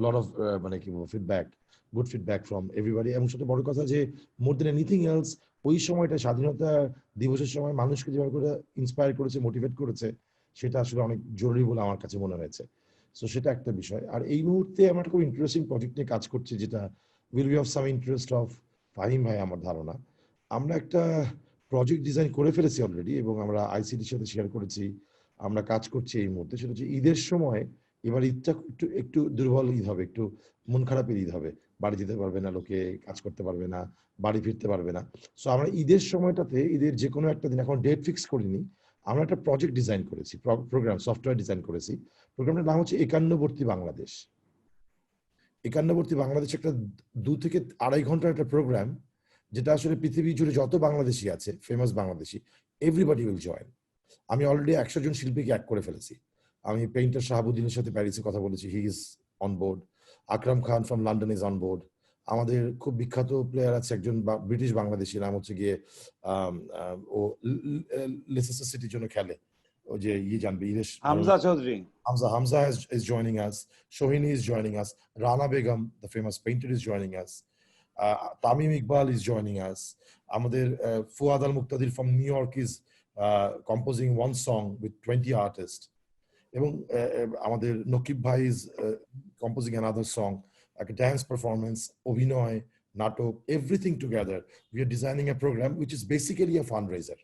Speaker 4: lot of মানে কি বলবো feedback, good feedback from everybody. এবং সবচেয়ে বড় কথা যে more than anything else, ওই সময়টা স্বাধীনতা দিবসের সময় মানুষকে যেভাবে করে ইন্সপায়ার করেছে, মোটিভেট করেছে, সেটা আসলে অনেক জরুরি বলে আমার কাছে মনে হয়েছে। সো সেটা একটা বিষয়। আর এই মুহূর্তে আমরা খুব ইন্টারেস্টিং প্রজেক্ট নিয়ে কাজ করছি, যেটা will be of some interest of Fahim ভাই আমার ধারণা। আমরা একটা প্রজেক্ট ডিজাইন করে ফেলেছি অলরেডি, এবং আমরা আইসিটির সাথে শেয়ার করেছি, আমরা কাজ করছি এই মুহূর্তে। সেটা হচ্ছে ঈদের সময়, এবার ঈদটা একটু দুর্বল ঈদ হবে, একটু মন খারাপের ঈদ হবে, বাড়ি যেতে পারবে না লোকে, কাজ করতে পারবে না, বাড়ি ফিরতে পারবে না। সো আমরা ঈদের সময়টাতে, ঈদের যে কোনো একটা দিন, এখন ডেট ফিক্স করিনি, আমরা একটা প্রজেক্ট ডিজাইন করেছি, প্রোগ্রাম সফটওয়্যার ডিজাইন করেছি। প্রোগ্রামটার নাম হচ্ছে একান্নবর্তী বাংলাদেশ। একান্নবর্তী বাংলাদেশ একটা 2 থেকে 2.5 ঘন্টার একটা প্রোগ্রাম, যেটা আসলে পৃথিবী জুড়ে যত বাংলাদেশি আছে, famous Bangladeshi, everybody will join. আমি অলরেডি 100 জন শিল্পীকে অ্যাড করে ফেলেছি। আমি পেইন্টার শাহাবুদ্দিনের সাথে প্যারিসে কথা বলেছি, he is on board. Akram Khan from London is on board. আমাদের খুব বিখ্যাত প্লেয়ার আছে একজন ব্রিটিশ বাংলাদেশি, নাম হচ্ছে গিয়ে ও লেসেস্টার সিটির জন্য খেলে, ও যে জানবে Iresh,
Speaker 3: Hamza Chowdhury.
Speaker 4: Hamza is joining us. Shohini is joining us. Rana Begum, the famous painter, is joining us. Tamim Iqbal is joining us. Amader Fuad Al Muqtadir from New York is composing one song with 20 artists. এবং আমাদের নকিব ভাই is composing another song, like a dance performance, অভিনয়, নাটক, everything together. We are designing a program which is basically a fundraiser.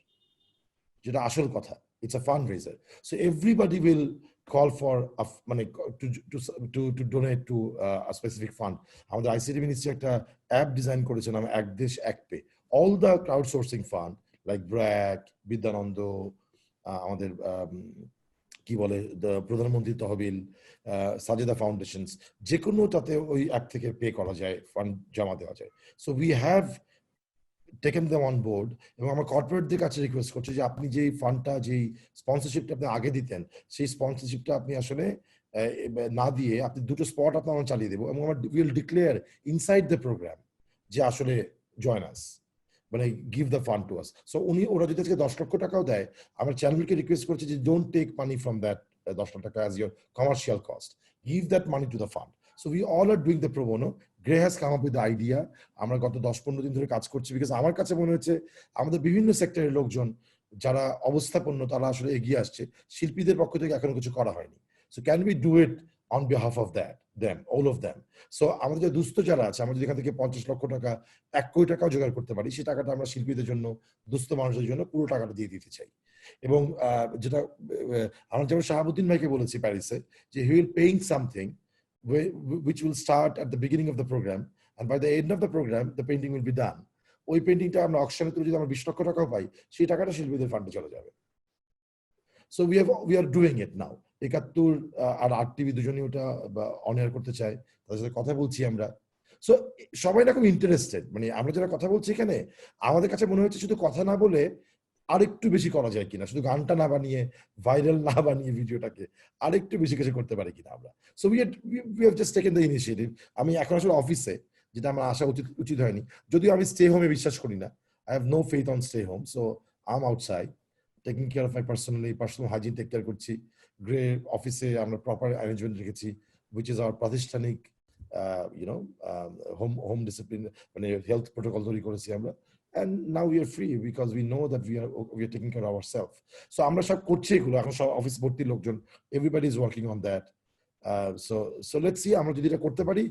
Speaker 4: যেটা আসল কথা, it's a fundraiser. So everybody will call for to donate to a specific fund. আমাদের ICT ministry একটা app design করেছে, নাম এক দেশ এক pay. All the crowdsourcing fund like BRAC, Bidyanondo, আমাদের কি বলে প্রধানমন্ত্রী তহবিল, সাজেদা ফাউন্ডেশনস, যে কোনোটাতে ওই অ্যাপ থেকে পে করা যায়, ফান্ড জমা দেওয়া যায়। So we have taken them on board. এবং আমার কর্পোরেটদের কাছে রিকোয়েস্ট করছি যে আপনি যেই ফান্ডটা, যেই স্পন্সরশিপটা আপনি আগে দিতেন, সেই স্পন্সরশিপটা আপনি আসলে না দিয়ে আপনি 2টো স্পট আপনার চালিয়ে দেবো, এবং আমরা will declare inside the program যে আসলে জয়েন আস, মানে give the fund to us. So ওরা যদি আজকে 10 লক্ষ টাকাও দেয়, আমার চ্যানেলকে রিকোয়েস্ট করছি যে don't take money from that 10 lakh taka as your commercial cost, give that money to the fund. So we all are doing the pro bono. Grey has come up with the idea. আমরা গত 10-15 দিন ধরে কাজ করছি, because আমার কাছে মনে হচ্ছে আমাদের বিভিন্ন সেক্টরের লোকজন যারা অবস্থাপন্ন, তারা আসলে এগিয়ে আসছে, শিল্পীদের পক্ষ থেকে এখনো কিছু করা হয়নি। So can we do it on behalf of that them, all of them. So আমাদের যে দুস্থ যারা আছে, আমরা যদি এখান থেকে 50 লক্ষ টাকা, 1 কোটি টাকাও জোগাড় করতে পারি, সেই টাকাটা আমরা শিল্পীদের জন্য, দুস্থ মানুষদের জন্য পুরো টাকাটা দিয়ে দিতে চাই। এবং যেটা আমরা যেমন শাহাবুদ্দিন ভাইকে বলেছি প্যারিসে, যে he will paying something which will start at the beginning of the program, and by the end of the program the painting will be done. ওই পেইন্টিংটা আমরা অকশনে তুলে যদি আমরা 20 লক্ষ টাকাও পাই, সেই টাকাটা শিল্পীদের ফান্ডে চলে যাবে। So we are doing it now. 71 আর RTV দুজনই ওটা অন এয়ার করতে চায়, তাদের সাথে কথা বলছি আমরা। সো সবাই এরকম ইন্টারেস্টেড, মানে আমরা যারা কথা বলছি এখানে, আমাদের কাছে মনে হচ্ছে শুধু কথা না বলে আরেকটু বেশি করা যায় কিনা, শুধু গানটা না বানিয়ে, ভাইরাল না বানিয়ে ভিডিওটাকে আরেকটু বেশি কিছু করতে পারি কিনা আমরা। So we have just taken the initiative. আমি এখন আসলে অফিসে, যেটা আমার আসা উচিত হয়নি, যদিও আমি স্টে হোমে বিশ্বাস করি না। I have no faith on stay home, so I'm outside taking care of my personal hygiene take care করছি। গ্রে অফিসে আমরা প্রপার অ্যারেঞ্জমেন্ট রেখেছি, which is our প্রাতিষ্ঠানিক home discipline, মানে হেলথ প্রোটোকল তৈরি করেছি আমরা। And now we are free because we know that we are taking care of ourselves. So আমরা সব করছি এগুলো, এখন সব অফিস ভর্তি লোকজন, everybody is working on that. So let's see, আমরা যদি এটা করতে পারি,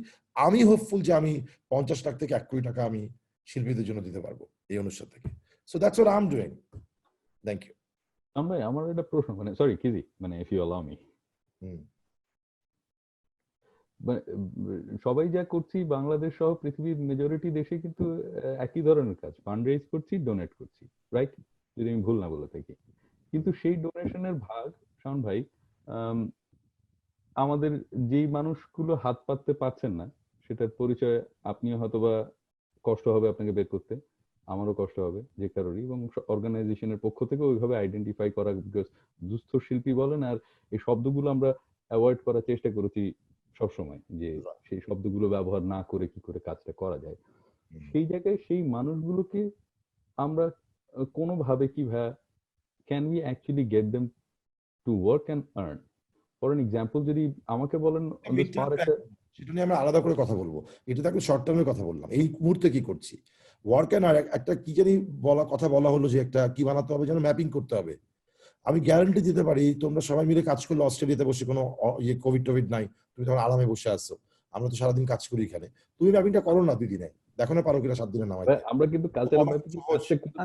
Speaker 4: আমি হোপফুল যে আমি 50 লাখ থেকে 1 কোটি টাকা আমি শিল্পীদের জন্য দিতে পারবো এই অনুষ্ঠান থেকে। So that's what I'm doing. Thank you.
Speaker 5: ভাই, আমার একটা প্রশ্ন, মানে সরি কিজি, মানে if you allow me, সবাই যা করছি বাংলাদেশ সহ পৃথিবীর মেজরিটি দেশে কিন্তু একই ধরনের কাজ, ফান্ড রেজ করছি, ডোনেট করছি, রাইট? যদি আমি ভুল না বলে থাকি। কিন্তু সেই ডোনেশনের ভাগ, শাওন ভাই, আমাদের যেই মানুষগুলো হাত পাততে পারছেন না, সেটার পরিচয় আপনিও হয়তোবা কষ্ট হবে আপনাকে বের করতে, আমারও কষ্ট হবে যে কারোরই, এবং অর্গানাইজেশনের পক্ষ থেকে ওইভাবে আইডেন্টিফাই করা, বিকজ দুস্থ শিল্পী বলেন, আর এই শব্দগুলো আমরা অ্যাভয়েড করার চেষ্টা করেছি সবসময়, যে সেই শব্দগুলো ব্যবহার না করে কি করে কাজটা করা যায়। সেই জায়গায় সেই মানুষগুলোকে আমরা কোনোভাবে can we actually gate them to work and earn? For an example যদি আমাকে বলেন,
Speaker 4: সেটা নিয়ে আমরা আলাদা করে কথা বলবো। এটা তো একটা শর্ট টার্মের কথা বললাম, এই মুহূর্তে কি করছি ওয়ার্ক অ্যান্ড আর্ন। একটা কি জানি কথা বলা হলো যে একটা কি বানাতে হবে, যেন ম্যাপিং করতে হবে। আমি গ্যারান্টি দিতে পারি, তোমরা সবাই মিলে কাজ করলে অস্ট্রেলিয়াতে বসে, কোনো কোভিড নাই, তুমি তখন আরামে বসে আসছো। আমরা তো সারাদিন কাজ করি এখানে, তুমি ম্যাপিংটা করো না 2 দিনে, দেখো না পারো কিনা 7 দিনে নামাই।
Speaker 5: আমরা কিন্তু কালচারাল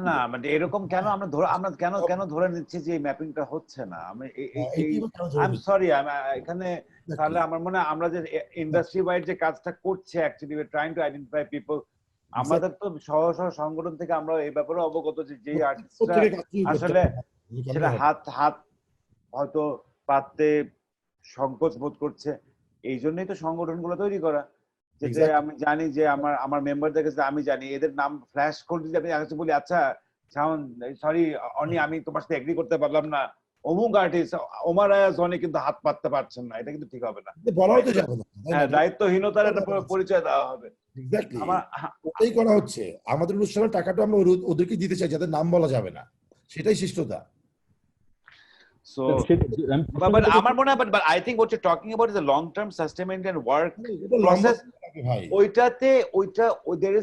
Speaker 3: না, মানে এরকম কেন আমরা কেন ধরে নিচ্ছি যে ম্যাপিংটা হচ্ছে না? আমি আই সরি, এখানে তাহলে আমার মনে হয় আমরা যে ইন্ডাস্ট্রি ওয়াইড যে কাজটা করছে, actually we trying to identify people. আমাদের তো সহ সংগঠন থেকে আমরা এই ব্যাপারে অবগত যে যেই আর্টিস্টরা আসলে
Speaker 4: কেন
Speaker 3: সেটা
Speaker 4: হবে?
Speaker 3: হাত হাত হয়তো পাততে সংকোচ বোধ করছে, এই জন্যই তো সংগঠনগুলো তৈরি করা, যেটা
Speaker 4: Exactly.
Speaker 3: আমি জানি যে আমার মেম্বারদের কাছে আমি জানি এদের নাম ফ্ল্যাশ করে দিলে আমি কাছে বলি, আচ্ছা শাওন, সরি অনি, আমি তোমার সাথে এগ্রি করতে পারলাম না, অমুক আর্টিস্ট ওমার আয়াজ অনি কিন্তু হাত পাততে পারছেন না, এটা কিন্তু ঠিক হবে না।
Speaker 4: বলাও তো যাবে না, তাই না?
Speaker 3: হ্যাঁ, দায়িত্বহীনতার একটা পরিচয় দেওয়া হবে।
Speaker 4: এক্স্যাক্টলি,
Speaker 3: আমার
Speaker 4: ওটাই করা হচ্ছে। আমাদের অনুষ্ঠানের টাকাটা আমরা ওদেরকে দিতে চাই, যাদের নাম বলা যাবে না, সেটাই শিষ্টতা।
Speaker 3: সো
Speaker 5: আমি
Speaker 3: but আমার মনে হয়, but I think what you're talking about is a long term sustainment and work
Speaker 4: এটা লম্বা
Speaker 3: process.
Speaker 4: লাগে ভাই।
Speaker 3: ওইটাতে there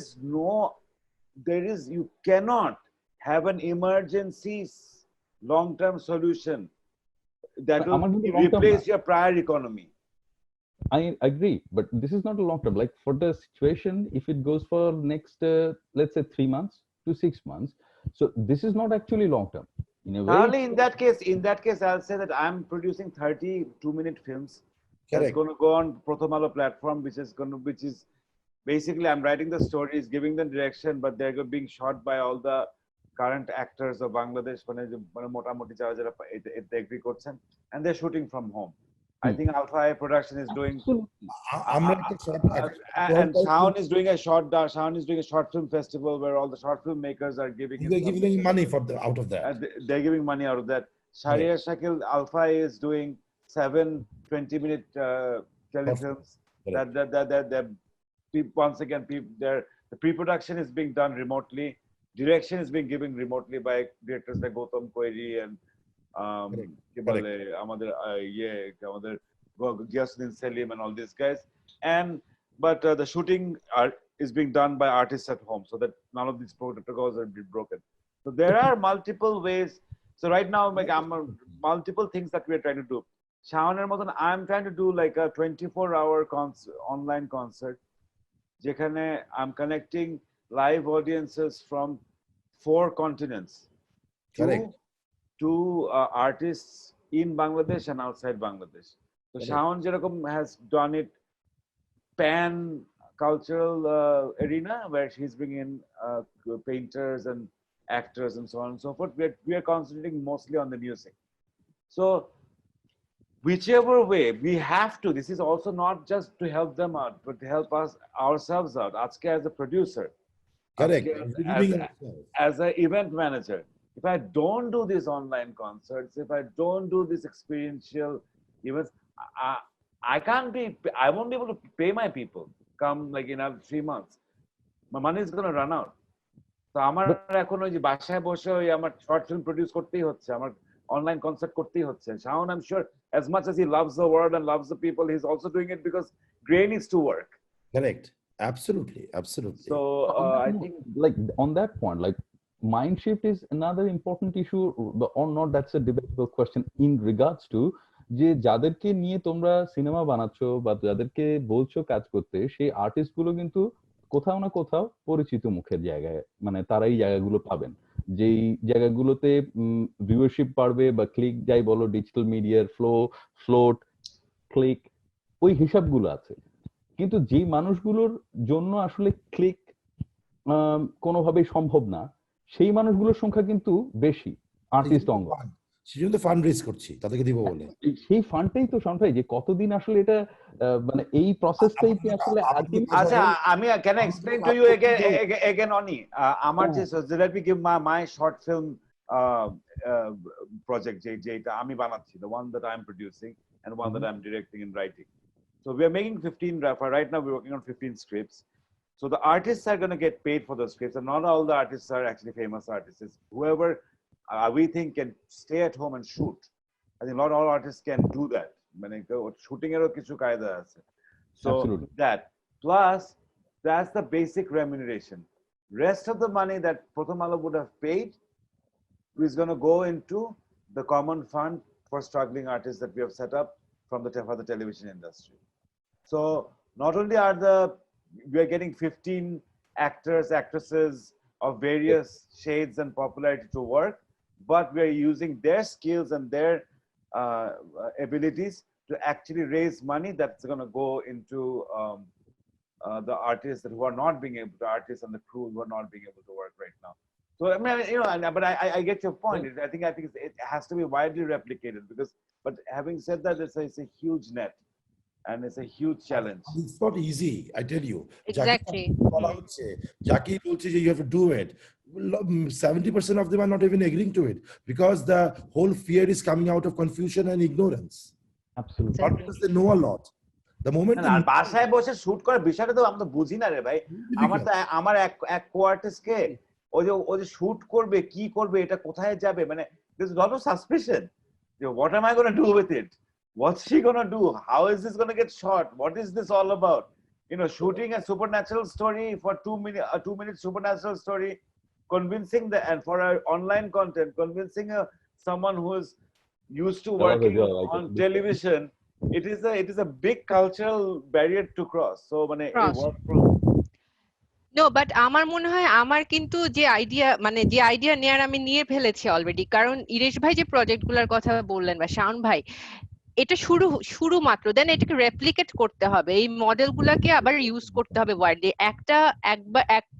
Speaker 3: is you cannot have an emergency long term solution that will
Speaker 5: আমার কিন্তু long term
Speaker 3: replace
Speaker 5: না।
Speaker 3: your prior economy.
Speaker 5: I agree, but this is not a long term. Like for the situation, if it goes for next, let's say 3 months to 6 months, so this is not actually long term. In a way,
Speaker 3: Only in that case, I'll say that I'm producing 30 2-minute films. That's
Speaker 4: Correct.
Speaker 3: going to go on Pratham Alo platform, which is basically I'm writing the stories, giving them direction, but they're being shot by all the current actors of Bangladesh, মোটামুটি যারা এতে agree করছেন, and they're shooting from home. I think Alpha Eye Production is doing,
Speaker 4: আমরা একটা
Speaker 3: and Shaun is doing a short film festival where all the short film makers are giving
Speaker 4: they're giving money for the out of that.
Speaker 3: they're giving money out of that. Sharia Shakil Alpha is doing 7 20-minute telefilms.
Speaker 4: Correct.
Speaker 3: That once again, the pre-production is being done remotely. Direction is being given remotely by directors like Gautam Koiri and কি বলে আমাদের Ghiasudin Selim and all these guys. But the shooting is being done by artists at home, so that none of these protocols are broken. So there are multiple ways. So right now, like multiple things that we are trying to do. Shaoner moton, I'm trying to do like a 24-hour online concert, যেখানে I'm connecting live audiences from 4 continents
Speaker 4: Correct.
Speaker 3: to artists in Bangladesh and outside Bangladesh. So Shaun যেরকম has done it pan cultural arena, where she's bringing in painters and actors and so on and so forth. We are concentrating mostly on the music. So whichever way we have to, this is also not just to help them out, but to help us ourselves out. Ajke as a producer,
Speaker 4: Correct.
Speaker 3: as an event manager, if I don't do these online concerts, if I don't do these experiential events, I won't be able to pay my people come like in 3 months. My money is going to run out. So আমার এখন ওই যে বাসায় বসে ওই আমার short film produce করতেই হচ্ছে, আমার অনলাইন কনসার্ট করতেই হচ্ছে। Shaun, I'm sure, as much as he loves the world and loves the people, he's also doing it because Gray needs to work.
Speaker 4: Correct. Absolutely.
Speaker 3: So I think,
Speaker 5: like on that point, like mind shift is another important issue, or not, that's a debatable question in regards to যে যাদেরকে নিয়ে তোমরা cinema বানাচ্ছো বা যাদেরকে বলছো কাজ করতে, সেই আর্টিস্ট গুলো কিন্তু কোথাও না কোথাও পরিচিত মুখের জায়গায়, মানে তারা এই জায়গাগুলো পাবেন, যেই জায়গাগুলোতে ভিউয়ারশিপ বাড়বে বা ক্লিক যাই বলো, ডিজিটাল মিডিয়ার ফ্লোট ক্লিক, ওই হিসাবগুলো আছে। কিন্তু যেই মানুষগুলোর জন্য আসলে ক্লিক কোনোভাবেই সম্ভব না, সেই মানুষগুলোর সংখ্যা কিন্তু বেশি আর্টিস্ট অঙ্গ।
Speaker 4: সেজন্য ফান্ড রেজ করছি তাদেরকে দিব বলে।
Speaker 5: সেই ফান্ডটাই তো সন্তাই যে কতদিন আসলে এটা মানে এই প্রসেসটাই কি আসলে
Speaker 3: আচ্ছা আমি can I explain to you again Oni, আমার যে let me give my short film project যেটা আমি বানাচ্ছি, the one that I'm producing and one that I'm directing and writing. So we are making 15 right now we're working on 15 scripts. So the artists are going to get paid for those scripts, and not all the artists are actually famous artists. It's whoever we think can stay at home and shoot. I think not all artists can do that. মানে shooting এরও কিছু কায়দা আছে। So that plus that's the basic remuneration. Rest of the money that Pratham Alo would have paid is going to go into the common fund for struggling artists that we have set up for the television industry. So not only we are getting 15 actors, actresses of various shades and popularity to work, but we are using their skills and their abilities to actually raise money that's going to go into the artists who are not being able to, artists and the crew who are not being able to work right now. So I mean, you know, but I get your point. I think it has to be widely replicated because. But having said that, it's a huge net, and it's a huge challenge.
Speaker 4: It's not easy, I tell you.
Speaker 1: Exactly.
Speaker 4: Jackie বলছে যে you have to do it. 70% of them are not even agreeing to it because the whole fear is coming out of confusion and ignorance.
Speaker 5: Absolutely.
Speaker 4: Not because they know a lot. The moment
Speaker 3: আর বাসায় বসে shoot করার বিষয়টা তো আমরা তো বুঝি না রে ভাই। আমার এক কোয়ার্টিস্টকে ও যে শুট করবে কি করবে এটা কোথায় যাবে মানে there's a lot of suspicion. What am I going to do with it? What's she going to do? How is this going to get shot? What is this all about? You know, shooting a supernatural story for 2 minute supernatural story, convincing and for our online content, convincing someone who is used to working on television, it is a big cultural barrier to cross. So,
Speaker 1: no but আমার মনে হয় আমার কিন্তু যে idea নেয়ার আমি নিয়ে ফেলেছি অলরেডি, কারণ ইরেশ ভাই যে প্রজেক্ট গুলার কথা বললেন বা শাওন ভাই, এটা শুরু মাত্র, দেন এটাকে রেপ্লিকেট করতে হবে, এই মডেল গুলাকে আবার ইউজ করতে হবে ওয়াইডলি।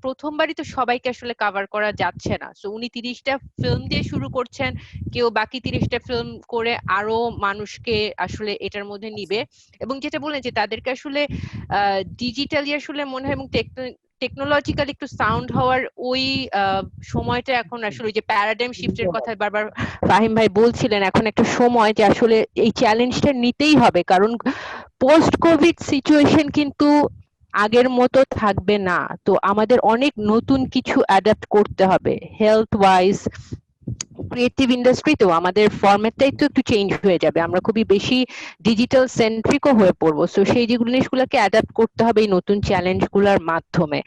Speaker 1: প্রথমবারই তো সবাইকে আসলে কভার করা যাচ্ছে না। সো উনি 30টা ফিল্ম দিয়ে শুরু করছেন, কেউ বাকি 30টা ফিল্ম করে আরো মানুষকে আসলে এটার মধ্যে নিবে। এবং যেটা বললেন যে তাদেরকে আসলে ডিজিটালি আসলে মনে হয় এবং টেকনোলজিক্যাল একটু সাউন্ড হওয়ার ওই সময়টা এখন আসলে যে প্যারাডাইম শিফটের কথা বারবার ফাহিম ভাই বলছিলেন, এখন একটা সময় যে আসলে এই চ্যালেঞ্জটা নিতেই হবে, কারণ পোস্ট কোভিড সিচুয়েশন কিন্তু আগের মতো থাকবে না। তো আমাদের অনেক নতুন কিছু অ্যাডাপ্ট করতে হবে, হেলথ ওয়াইজ, ক্রিয়েটিভ ইন্ডাস্ট্রিতেও আমাদের ফরম্যাটটাই তো একটু চেঞ্জ হয়ে যাবে, আমরা খুবই বেশি ডিজিটাল সেন্ট্রিকও হয়ে পড়বো। সো সেই জিনিসগুলোকে অ্যাডাপ্ট করতে হবে এই নতুন চ্যালেঞ্জগুলোর মাধ্যমে।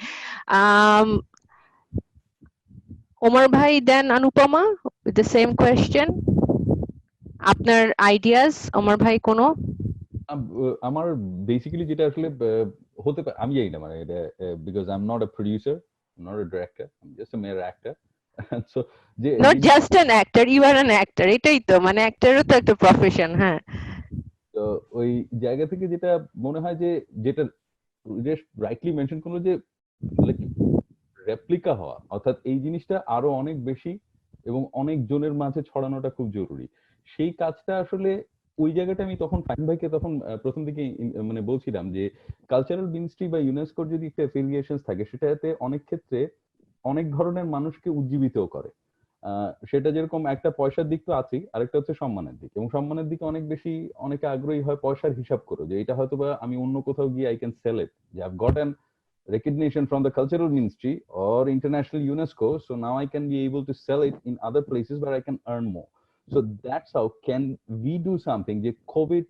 Speaker 1: ওমর ভাই, দেন অনুপমা, দ্য সেম কোয়েশ্চেন, আপনার আইডিয়াস ওমর ভাই কোনো?
Speaker 5: আমার বেসিক্যালি যেটা আসলে হতে পারে আমি জানি না, মানে এটা because I am not a producer, not a director, I am just a mere actor. So যে
Speaker 1: not just an actor, you are an actor, এটাই তো মানে অ্যাক্টরও তো একটা প্রফেশন। হ্যাঁ,
Speaker 5: তো ওই জায়গা থেকে যেটা মনে হয় যে যেটা রাইটলি মেনশন করলো যে রেপ্লিকা হওয়া, অর্থাৎ এই জিনিসটা আরো অনেক বেশি এবং অনেক জনের মাঝে ছড়ানোটা খুব জরুরি। সেই কাজটা আসলে ওই জায়গাটা আমি তখন ফাহিম ভাইকে তখন প্রথম দিকে মানে বলছিলাম যে কালচারাল মিনিস্ট্রি বা ইউনেস্কোর যদি একটা এফিলিয়েশন থাকে, সেটাতে অনেক ক্ষেত্রে অনেক ধরনের মানুষকে উজ্জীবিত করে। সেটা যেরকম একটা পয়সার দিক তো আছেই, আরেকটা হচ্ছে সম্মানের দিক, এবং সম্মানের দিকে অনেক বেশি অনেকে আগ্রহী হয় পয়সার হিসাব করে, যে এটা হয়তো বা আমি অন্য কোথাও গিয়ে আই ক্যান সেল ইট, যে I've got an recognition from the cultural ministry or international UNESCO, so now I can be able to sell it in other places where I can earn more. So that's how can we do something যে Covid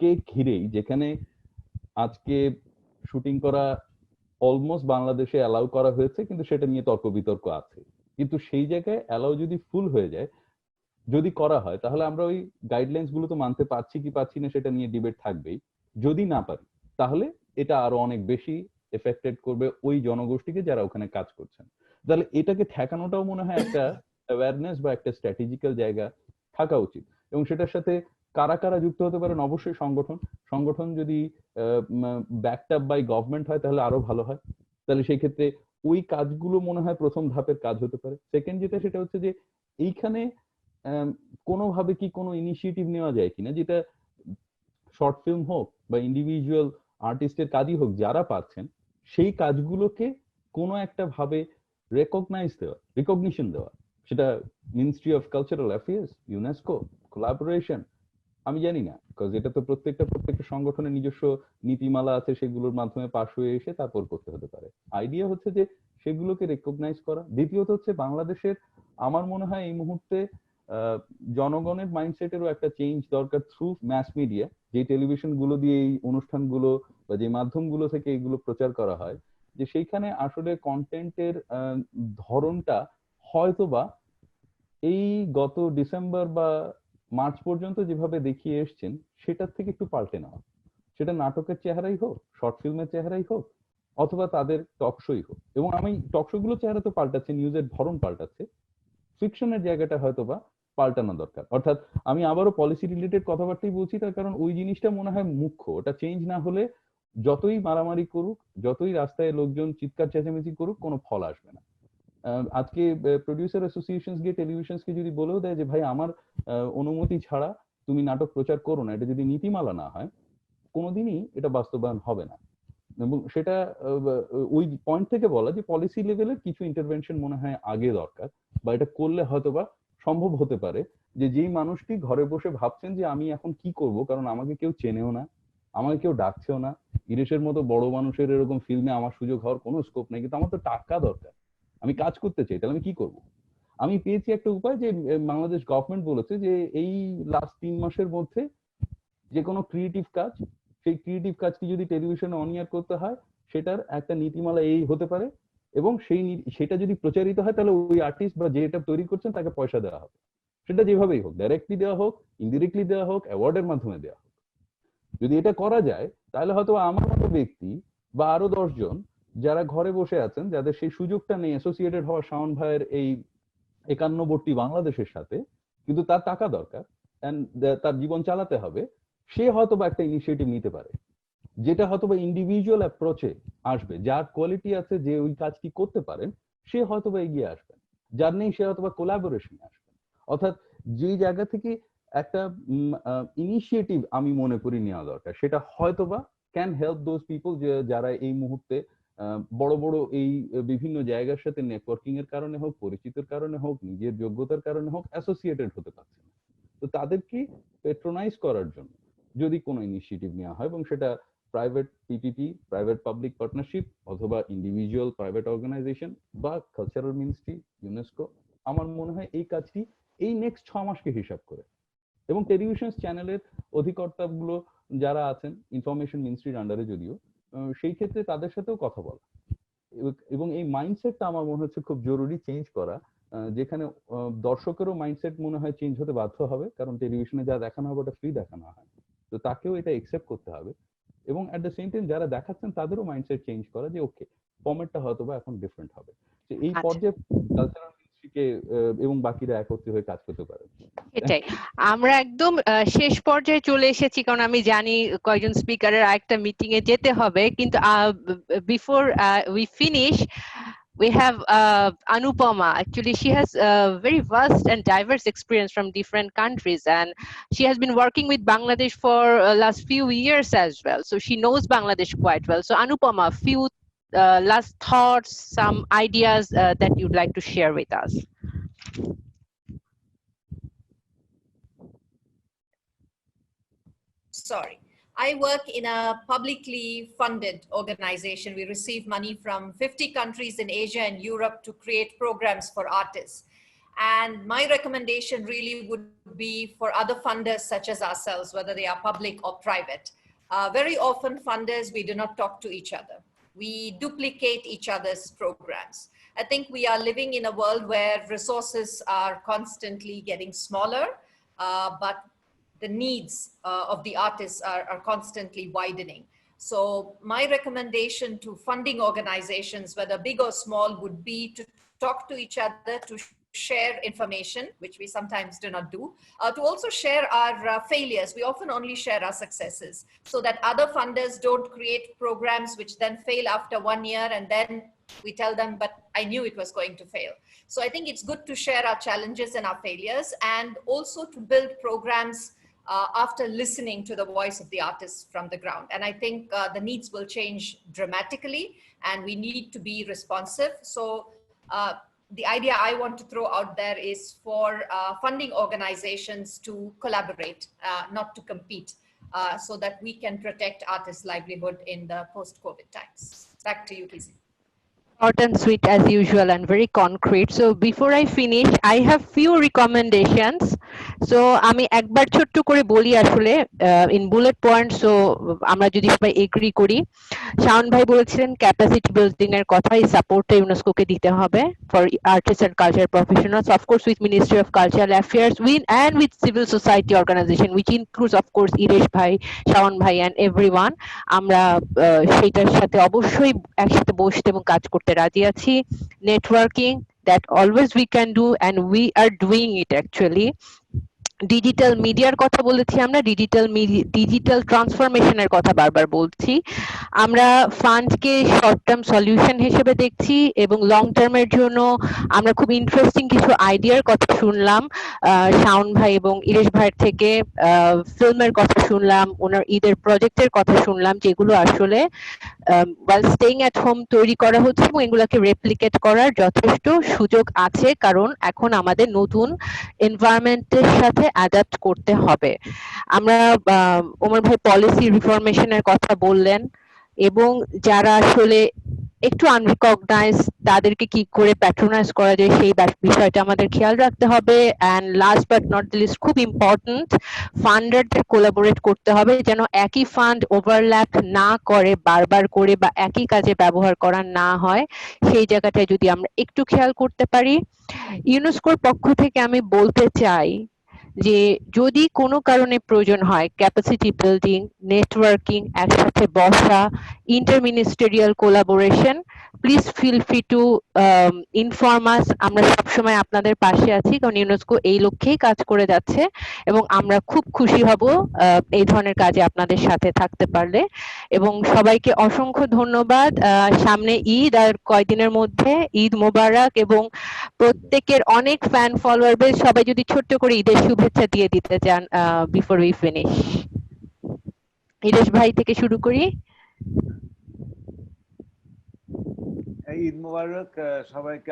Speaker 5: কে ঘিরেই যেখানে আজকে shooting করা almost বাংলাদেশে allow করা হয়েছে, কিন্তু সেটা নিয়ে তর্ক বিতর্ক আছে, কিন্তু সেই জায়গায় অ্যালাউ যদি ফুল হয়ে যায়, যদি করা হয়, তাহলে আমরা ওই গাইডলাইন্স গুলো তো মানতে পারছি কি পাচ্ছি না সেটা নিয়ে ডিবেট থাকবেই। যদি না পারি তাহলে এটা আরো অনেক বেশি এফেক্টেড করবে ওই জনগোষ্ঠীকে যারা ওখানে কাজ করছেন। তাহলে এটাকে ঠেকানোটাও মনে হয় একটা অ্যাওয়ারনেস বা একটা স্ট্র্যাটেজিক্যাল জায়গা থাকা উচিত। এবং সেটার সাথে কারা কারা যুক্ত হতে পারেন, অবশ্যই সংগঠন যদি ব্যাকড আপ বাই গভর্নমেন্ট হয় তাহলে আরো ভালো হয়। তাহলে সেই ক্ষেত্রে ওই কাজগুলো মনে হয় প্রথম ধাপের কাজ হতে পারে। সেকেন্ড যেটা, সেটা হচ্ছে যে এইখানে কোনোভাবে কি কোনো ইনিশিয়েটিভ নেওয়া যায় কিনা, যেটা শর্ট ফিল্ম হোক বা ইন্ডিভিজুয়াল আর্টিস্টের কাজই হোক, যারা পাচ্ছেন সেই কাজগুলোকে কোনো একটা ভাবে রিকগনিশন দেওয়া, সেটা ministry of cultural affairs, UNESCO, collaboration, আমি জানি না, বিকজ এটা তো প্রত্যেকটা সংগঠনের নিজস্ব নীতিমালা আছে, সেগুলোর মাধ্যমে পাশ হয়ে এসে তারপর করতে হতে পারে। আইডিয়া হচ্ছে যে সেগুলোকে রেকগনাইজ করা। দ্বিতীয়ত হচ্ছে বাংলাদেশের আমার মনে হয় এই মুহূর্তে জনগণের মাইন্ডসেটেরও একটা চেঞ্জ দরকার থ্রু ম্যাস মিডিয়া, যে টেলিভিশন গুলো দিয়ে এই অনুষ্ঠানগুলো বা যে মাধ্যমগুলো থেকে এগুলো প্রচার করা হয়, যে সেইখানে আসলে কন্টেন্টের ধরনটা হয়তোবা এই গত ডিসেম্বর বা মার্চ পর্যন্ত যেভাবে দেখিয়ে এসছেন সেটার থেকে একটু পাল্টে নেওয়া। সেটা নাটকের চেহারাই হোক, শর্ট ফিল্মের চেহারাই হোক, অথবা তাদের টকশোই হোক। এবং আমি টকশোগুলো চেহারা তো পাল্টাচ্ছে, নিউজের ধরন পাল্টাচ্ছে, ফিকশনের জায়গাটা হয়তোবা পাল্টানো দরকার। অর্থাৎ আমি আবারও পলিসি রিলেটেড কথাবার্তাই বলছি, তার কারণ ওই জিনিসটা মনে হয় মুখ্য। ওটা চেঞ্জ না হলে যতই মারামারি করুক, যতই রাস্তায় লোকজন চিৎকার চেঁচামেচি করুক, কোনো ফল আসবে না। আজকে প্রডিউসার অ্যাসোসিয়েশন গিয়ে টেলিভিশনকে যদি বলেও দেয় যে ভাই আমার অনুমতি ছাড়া তুমি নাটক প্রচার করো না, এটা যদি নীতিমালা না হয় কোনোদিনই এটা বাস্তবায়ন হবে না। এবং সেটা ওই পয়েন্ট থেকে বলা যে পলিসি লেভেলের কিছু ইন্টারভেনশন মনে হয় আগে দরকার, বা এটা করলে হয়তোবা সম্ভব হতে পারে যে যেই মানুষটি ঘরে বসে ভাবছেন যে আমি এখন কি করব, কারণ আমাকে কেউ চেনেও না, আমাকে কেউ ডাকছেও না, ইরেশের মতো বড় মানুষের এরকম ফিল্মে আমার সুযোগ হওয়ার কোনো স্কোপ নেই, কিন্তু আমার তো টাকা দরকার, আমি কাজ করতে চাই, তাহলে আমি কি করব? আমি পেয়েছি একটা উপায় যে বাংলাদেশ গভর্নমেন্ট বলেছে যে এই লাস্ট 3 মাসের মধ্যে যে কোনো ক্রিয়েটিভ কাজ, সেই ক্রিয়েটিভ কাজটি যদি টেলিভিশনে অন এয়ার করতে হয় সেটার একটা নীতিমালা এই হতে পারে, এবং সেটা যদি প্রচারিত হয় তাহলে ওই আর্টিস্ট বা যে এটা তৈরি করছেন তাকে পয়সা দেওয়া হবে, সেটা যেভাবেই হোক, ডাইরেক্টলি দেওয়া হোক, ইনডিরেক্টলি দেওয়া হোক, অ্যাওয়ার্ডের মাধ্যমে দেওয়া হোক। যদি এটা করা যায় তাহলে হয়তো আমার মতো ব্যক্তি বা আরো 10 জন যারা ঘরে বসে আছেন, যাদের সেই সুযোগটা নেই অ্যাসোসিয়েটেড হওয়া শাওন ভাইয়ের এই 51বর্তী বাংলাদেশের সাথে, কিন্তু তার টাকা দরকার, তার জীবন চালাতে হবে, সে হয়তো বা একটা ইনিশিয়েটিভ নিতে পারে, যেটা হয়তো বা ইন্ডিভিজুয়াল অ্যাপ্রোচে আসবে, যার কোয়ালিটি আছে, যে ওই কাজটি করতে পারেন, সে হয়তো বা এগিয়ে আসবেন, যার নেই সে হয়তো বা কোলাবোরেশনে আসবেন। অর্থাৎ যে জায়গা থেকে একটা ইনিশিয়েটিভ আমি মনে করি নেওয়া দরকার, সেটা হয়তো বা ক্যান হেল্প দোজ পিপল যারা এই মুহূর্তে বড় বড় এই বিভিন্ন জায়গার সাথে নেটওয়ার্কিং এর কারণে হোক, পরিচিতির কারণে হোক, নিজের যোগ্যতার কারণে হোক অ্যাসোসিয়েটেড হতে পারছে না। তো তাদেরকে পেট্রোনাইজ করার জন্য যদি কোনো ইনিশিয়েটিভ নেওয়া হয়, এবং সেটা private PPP, private public partnership, অথবা ইন্ডিভিজুয়াল প্রাইভেট অর্গানাইজেশন বা কালচারাল মিনিস্ট্রি, ইউনেস্কো, আমার মনে হয় এই কাজটি এই নেক্সট 6 মাসকে হিসাব করে, এবং টেলিভিশন চ্যানেলের অধিকর্তাগুলো যারা আছেন ইনফরমেশন মিনিস্ট্রির আন্ডারে যদিও, সেই ক্ষেত্রে তাদের সাথেও কথা বলা, এবং এই মাইন্ডসেটটা আমার মনে হচ্ছে খুব জরুরি চেঞ্জ করা, যেখানে দর্শকেরও মাইন্ডসেট মনে হয় চেঞ্জ হতে বাধ্য হবে, কারণ টেলিভিশনে যা দেখানো হবে ওটা ফ্রি দেখানো হয়, তো তাকেও এটা একসেপ্ট করতে হবে, এবং অ্যাট দ্য সেম টাইম যারা দেখাচ্ছেন তাদেরও মাইন্ডসেট চেঞ্জ করা যে ওকে ফরম্যাটটা হয়তো বা এখন ডিফারেন্ট হবে। তো এই পর্যায়ে কালচারাল মিনিস্ট্রিকে এবং বাকিরা একত্রে হয়ে কাজ করতে পারে।
Speaker 1: এটাই আমরা একদম শেষ পর্যায়ে চলে এসেছি, কারণ আমি জানি কয়েকজন স্পিকারের আরেকটা মিটিং এ যেতে হবে, কিন্তু before we finish we have Anupama. Actually, she has a very vast and diverse experience from different countries, and she has been working with Bangladesh for last few years as well. So she knows Bangladesh quite well. So Anupama, few last thoughts, some ideas that you'd like to share with us.
Speaker 6: Sorry. I work in a publicly funded organization. We receive money from 50 countries in Asia and Europe to create programs for artists. And my recommendation really would be for other funders such as ourselves, whether they are public or private. Very often funders, we do not talk to each other. We duplicate each other's programs. I think we are living in a world where resources are constantly getting smaller, but the needs of the artists are constantly widening. So my recommendation to funding organizations, whether big or small, would be to talk to each other, to share information, which we sometimes do not do, to also share our failures. We often only share our successes, so that other funders don't create programs which then fail after 1 year, and then we tell them, but I knew it was going to fail. So I think it's good to share our challenges and our failures, and also to build programs after listening to the voice of the artists from the ground. And I think the needs will change dramatically, and we need to be responsive. So the idea I want to throw out there is for funding organizations to collaborate, not to compete, so that we can protect artists' livelihood in the post-COVID times. Back to you, Kizzy.
Speaker 1: Short and sweet as usual and very concrete. So before I finish, I have few recommendations. So আমি একবার ছোট্ট করে বলি আসলে in bullet points, so আমরা যদি সবাই agri করি। শাওন ভাই বলেছিলেন ক্যাপাসিটি বিল্ডিং এর কথা, এই সাপোর্টটা ইউনেস্কোকে দিতে হবে for artists and cultural professionals, of course with Ministry of Cultural Affairs, and with civil society organization, which includes of course Iresh ভাই, শাওন ভাই and everyone. আমরা সেটার সাথে অবশ্যই একসাথে বসতে এবং কাজ করতে রাজি আছি। Networking, that always we can do, and we are doing it actually. Digital মিডিয়ার কথা বলেছি, আমরা ডিজিটাল ট্রান্সফরমেশনের কথা বারবার বলছি। আমরা ফান্ডকে শর্ট টার্ম সলিউশন হিসেবে দেখছি এবং লং টার্মের জন্য আমরা খুব ইন্টারেস্টিং কিছু আইডিয়ার কথা শুনলাম শাওন ভাই এবং ইরেশ ভাইয়ের থেকে। ফিল্মের কথা শুনলাম, ওনার ঈদের প্রজেক্টের কথা শুনলাম, যেগুলো আসলে while staying at home তৈরি করা হচ্ছে এবং এগুলোকে রেপ্লিকেট করার যথেষ্ট সুযোগ আছে, কারণ এখন আমাদের নতুন এনভায়রনমেন্টের সাথে অ্যাডাপ্ট করতে হবে। আমরা ওমর ভাই পলিসি রিফরমেশনের কথা বললেন, এবং যারা আসলে একটু আনরিকগনাইজ তাদেরকে কি করে প্যাট্রোনাইজ করা যায় সেই বিষয়টা আমাদের খেয়াল রাখতে হবে। And last but not the least, খুব ইম্পর্টেন্ট, ফান্ডারদের কোলাবোরেট করতে হবে যেন একই ফান্ড ওভারল্যাপ না করে বারবার করে, বা একই কাজে ব্যবহার করা না হয়, সেই জায়গাটায় যদি আমরা একটু খেয়াল করতে পারি। ইউনেস্কোর পক্ষ থেকে আমি বলতে চাই যে যদি কোনো কারণে প্রয়োজন হয় ক্যাপাসিটি বিল্ডিং, নেটওয়ার্কিং, একসাথে বসা, interministerial collaboration, please feel free to inform us. আমরা সবসময় আপনাদের পাশে আছি, কারণ ইউনেস্কো এই লক্ষ্যেই কাজ করে যাচ্ছে এবং আমরা খুব খুশি হব এই ধরনের কাজে আপনাদের সাথে থাকতে পারলে। এবং সবাইকে অসংখ্য ধন্যবাদ। সামনে ঈদ, আর কয়দিনের মধ্যে ঈদ মোবারক, এবং প্রত্যেকের অনেক ফ্যান ফলোয়ার বেস। সবাই যদি ছোট্ট করে ঈদের শুভেচ্ছা দিয়ে দিতে চান বিফোর উই ফিনিশ। ইরেশ ভাই থেকে শুরু করি।
Speaker 3: ঈদ মোবারক সবাইকে,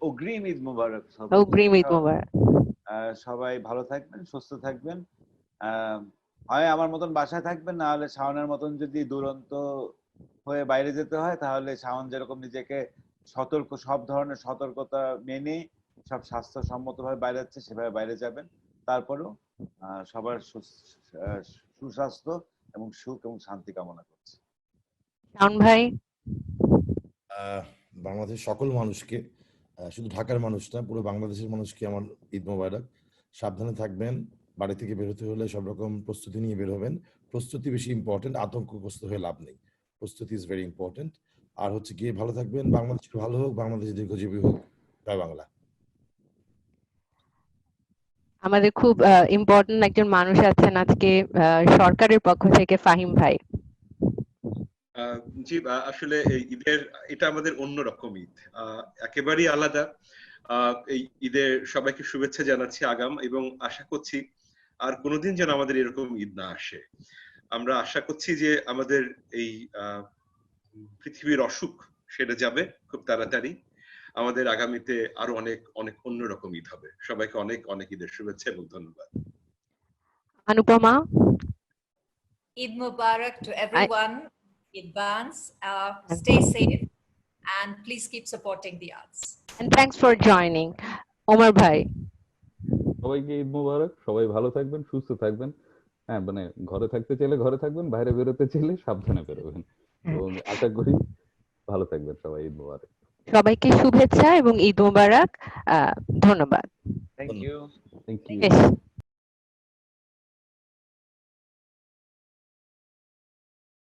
Speaker 3: অগ্রিম ঈদ মোবারক।
Speaker 1: অগ্রিম ঈদ মোবারক।
Speaker 3: সবাই ভালো থাকবেন, সুস্থ থাকবেন। হয় আমার মতন বাসায় থাকবেন, না হলে শাওনের মতন যদি দুরন্ত হয়ে বাইরে যেতে হয়, তাহলে শাওন যেরকম নিজেকে সব ধরনের সতর্কতা মেনে সব স্বাস্থ্যসম্মতভাবে বাইরে যাচ্ছে, সেভাবে বাইরে যাবেন। তারপরেও সবার সুস্বাস্থ্য এবং সুখ এবং শান্তি কামনা করছি।
Speaker 1: শাওন ভাই।
Speaker 4: বাংলাদেশের সকল মানুষকে, শুধু ঢাকার মানুষ না, পুরো বাংলাদেশের মানুষকে আমার ঈদ মোবারক। সাবধানে থাকবেন, বাড়ি থেকে বেরোতে হলে সব রকম প্রস্তুতি নিয়ে বের হবেন। প্রস্তুতি বেশি ইম্পর্টেন্ট, আতঙ্কগ্রস্ত হয়ে লাভ নেই। প্রস্তুতি ইজ ভেরি ইম্পর্টেন্ট। আর হচ্ছে গিয়ে ভালো থাকবেন। বাংলাদেশ ভালো হোক, বাংলাদেশ দীর্ঘজীবী হোক। জয় বাংলা।
Speaker 1: আমাদের খুব ইম্পর্টেন্ট একজন মানুষ আছেন আজকে সরকারের পক্ষ থেকে, ফাহিম ভাই।
Speaker 2: জি, আসলে এই ঈদের এটা আমাদের অন্যরকম ঈদ, একেবারেই আলাদা। এই ঈদের সবাইকে শুভেচ্ছা জানাচ্ছি আগাম, এবং আশা করছি আর কোনোদিন যেন আমাদের এরকম ঈদ না আসে। আমরা আশা করছি যে আমাদের এই পৃথিবীর অসুখ সেটা যাবে খুব তাড়াতাড়ি। আমাদের আগামীতে আরো অনেক অনেক অন্যরকম ঈদ হবে। সবাইকে অনেক অনেক ঈদের শুভেচ্ছা এবং ধন্যবাদ।
Speaker 1: Anupama.
Speaker 6: Eid Mubarak to everyone in advance. Stay safe and please keep supporting the arts.
Speaker 1: And thanks for joining. Omar ভাই।
Speaker 5: সবাইকে ঈদ মোবারক। সবাই ভালো থাকবেন, সুস্থ থাকবেন। হ্যাঁ, মানে ঘরে থাকতে চাইলে ঘরে থাকবেন, বাইরে বেরোতে চাইলে সাবধানে বেরোবেন। এবং আশা করি ভালো থাকবেন সবাই। ঈদ মোবারক।
Speaker 1: সবাইকে শুভেচ্ছা এবং ঈদ মোবারক। ধন্যবাদ।
Speaker 3: Thank you.
Speaker 5: Thank you.
Speaker 1: Yes.